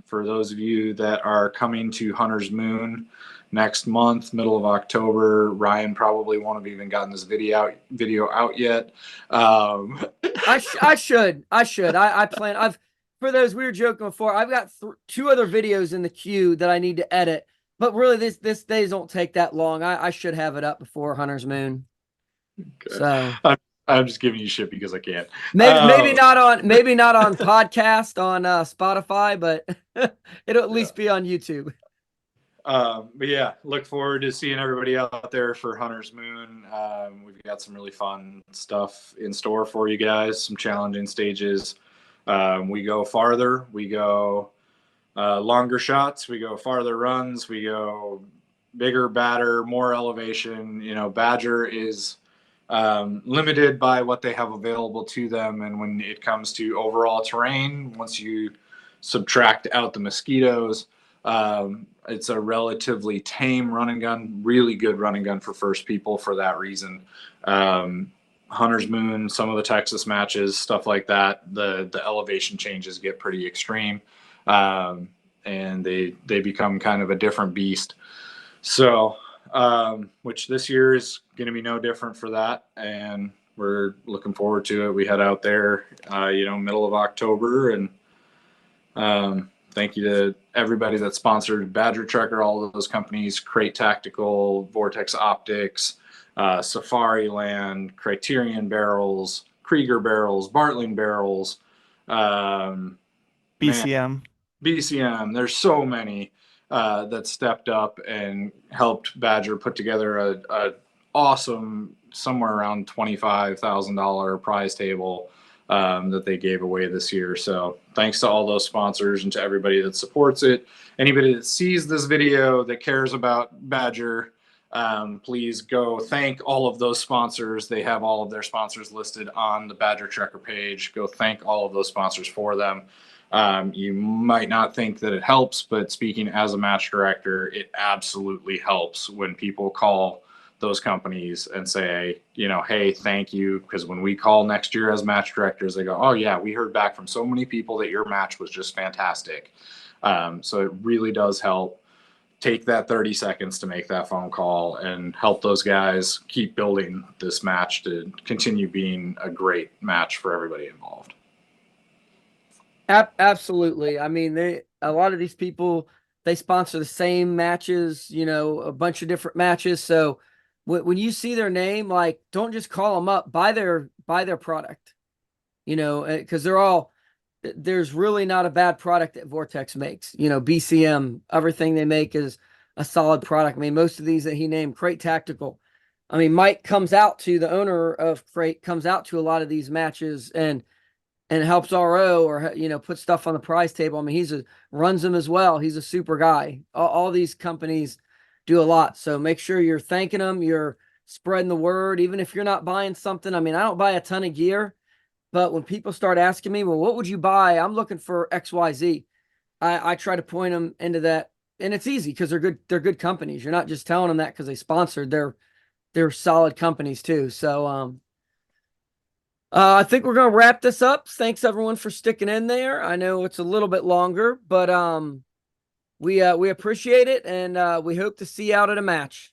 Speaker 2: For those of you that are coming to Hunter's Moon next month, middle of October, Ryan probably won't have even gotten this video out yet.
Speaker 1: I should. I plan. For those, we were joking before, I've got 2 other videos in the queue that I need to edit. But really, this days don't take that long. I should have it up before Hunter's Moon.
Speaker 2: Okay.
Speaker 1: So
Speaker 2: I'm just giving you shit because I can.
Speaker 1: maybe not on podcast on Spotify, but it'll at least be on YouTube.
Speaker 2: But yeah, look forward to seeing everybody out there for Hunter's Moon. We've got some really fun stuff in store for you guys, some challenging stages. We go farther, we go longer shots, we go farther runs, we go bigger, badder, more elevation. You know, Badger is limited by what they have available to them. And when it comes to overall terrain, once you subtract out the mosquitoes, it's a relatively tame run and gun, really good run and gun for first people for that reason. Hunter's Moon, some of the Texas matches, stuff like that, the elevation changes get pretty extreme, and they become kind of a different beast. So, which this year is going to be no different for that, and we're looking forward to it. We head out there, middle of October, and thank you to everybody that sponsored Badger Trekker, all of those companies, Crate Tactical, Vortex Optics, Safari Land, Criterion Barrels, Krieger Barrels, Bartling Barrels,
Speaker 3: BCM.
Speaker 2: BCM. There's so many that stepped up and helped Badger put together a awesome, somewhere around $25,000 prize table that they gave away this year. So thanks to all those sponsors and to everybody that supports it. Anybody that sees this video that cares about Badger, please go thank all of those sponsors. They have all of their sponsors listed on the Badger Trekker page. Go thank all of those sponsors for them. You might not think that it helps, but speaking as a match director, it absolutely helps when people call those companies and say, hey, thank you. Because when we call next year as match directors, they go, oh yeah, we heard back from so many people that your match was just fantastic. So it really does help. Take that 30 seconds to make that phone call and help those guys keep building this match to continue being a great match for everybody involved.
Speaker 1: Absolutely. I mean, a lot of these people, they sponsor the same matches, a bunch of different matches. So when you see their name, like, don't just call them up, buy their product, because there's really not a bad product that Vortex makes. BCM, everything they make is a solid product. I mean, most of these that he named, Crate Tactical. I mean, Mike comes out to, the owner of Crate comes out to a lot of these matches and helps RO or, put stuff on the prize table. I mean, runs them as well. He's a super guy. All these companies do a lot. So make sure you're thanking them. You're spreading the word, even if you're not buying something. I mean, I don't buy a ton of gear, but when people start asking me, well, what would you buy? I'm looking for XYZ. I try to point them into that, and it's easy because they're good companies. You're not just telling them that because they sponsored. They're solid companies too. So, I think we're going to wrap this up. Thanks everyone for sticking in there. I know it's a little bit longer, but we appreciate it, and we hope to see you out at a match.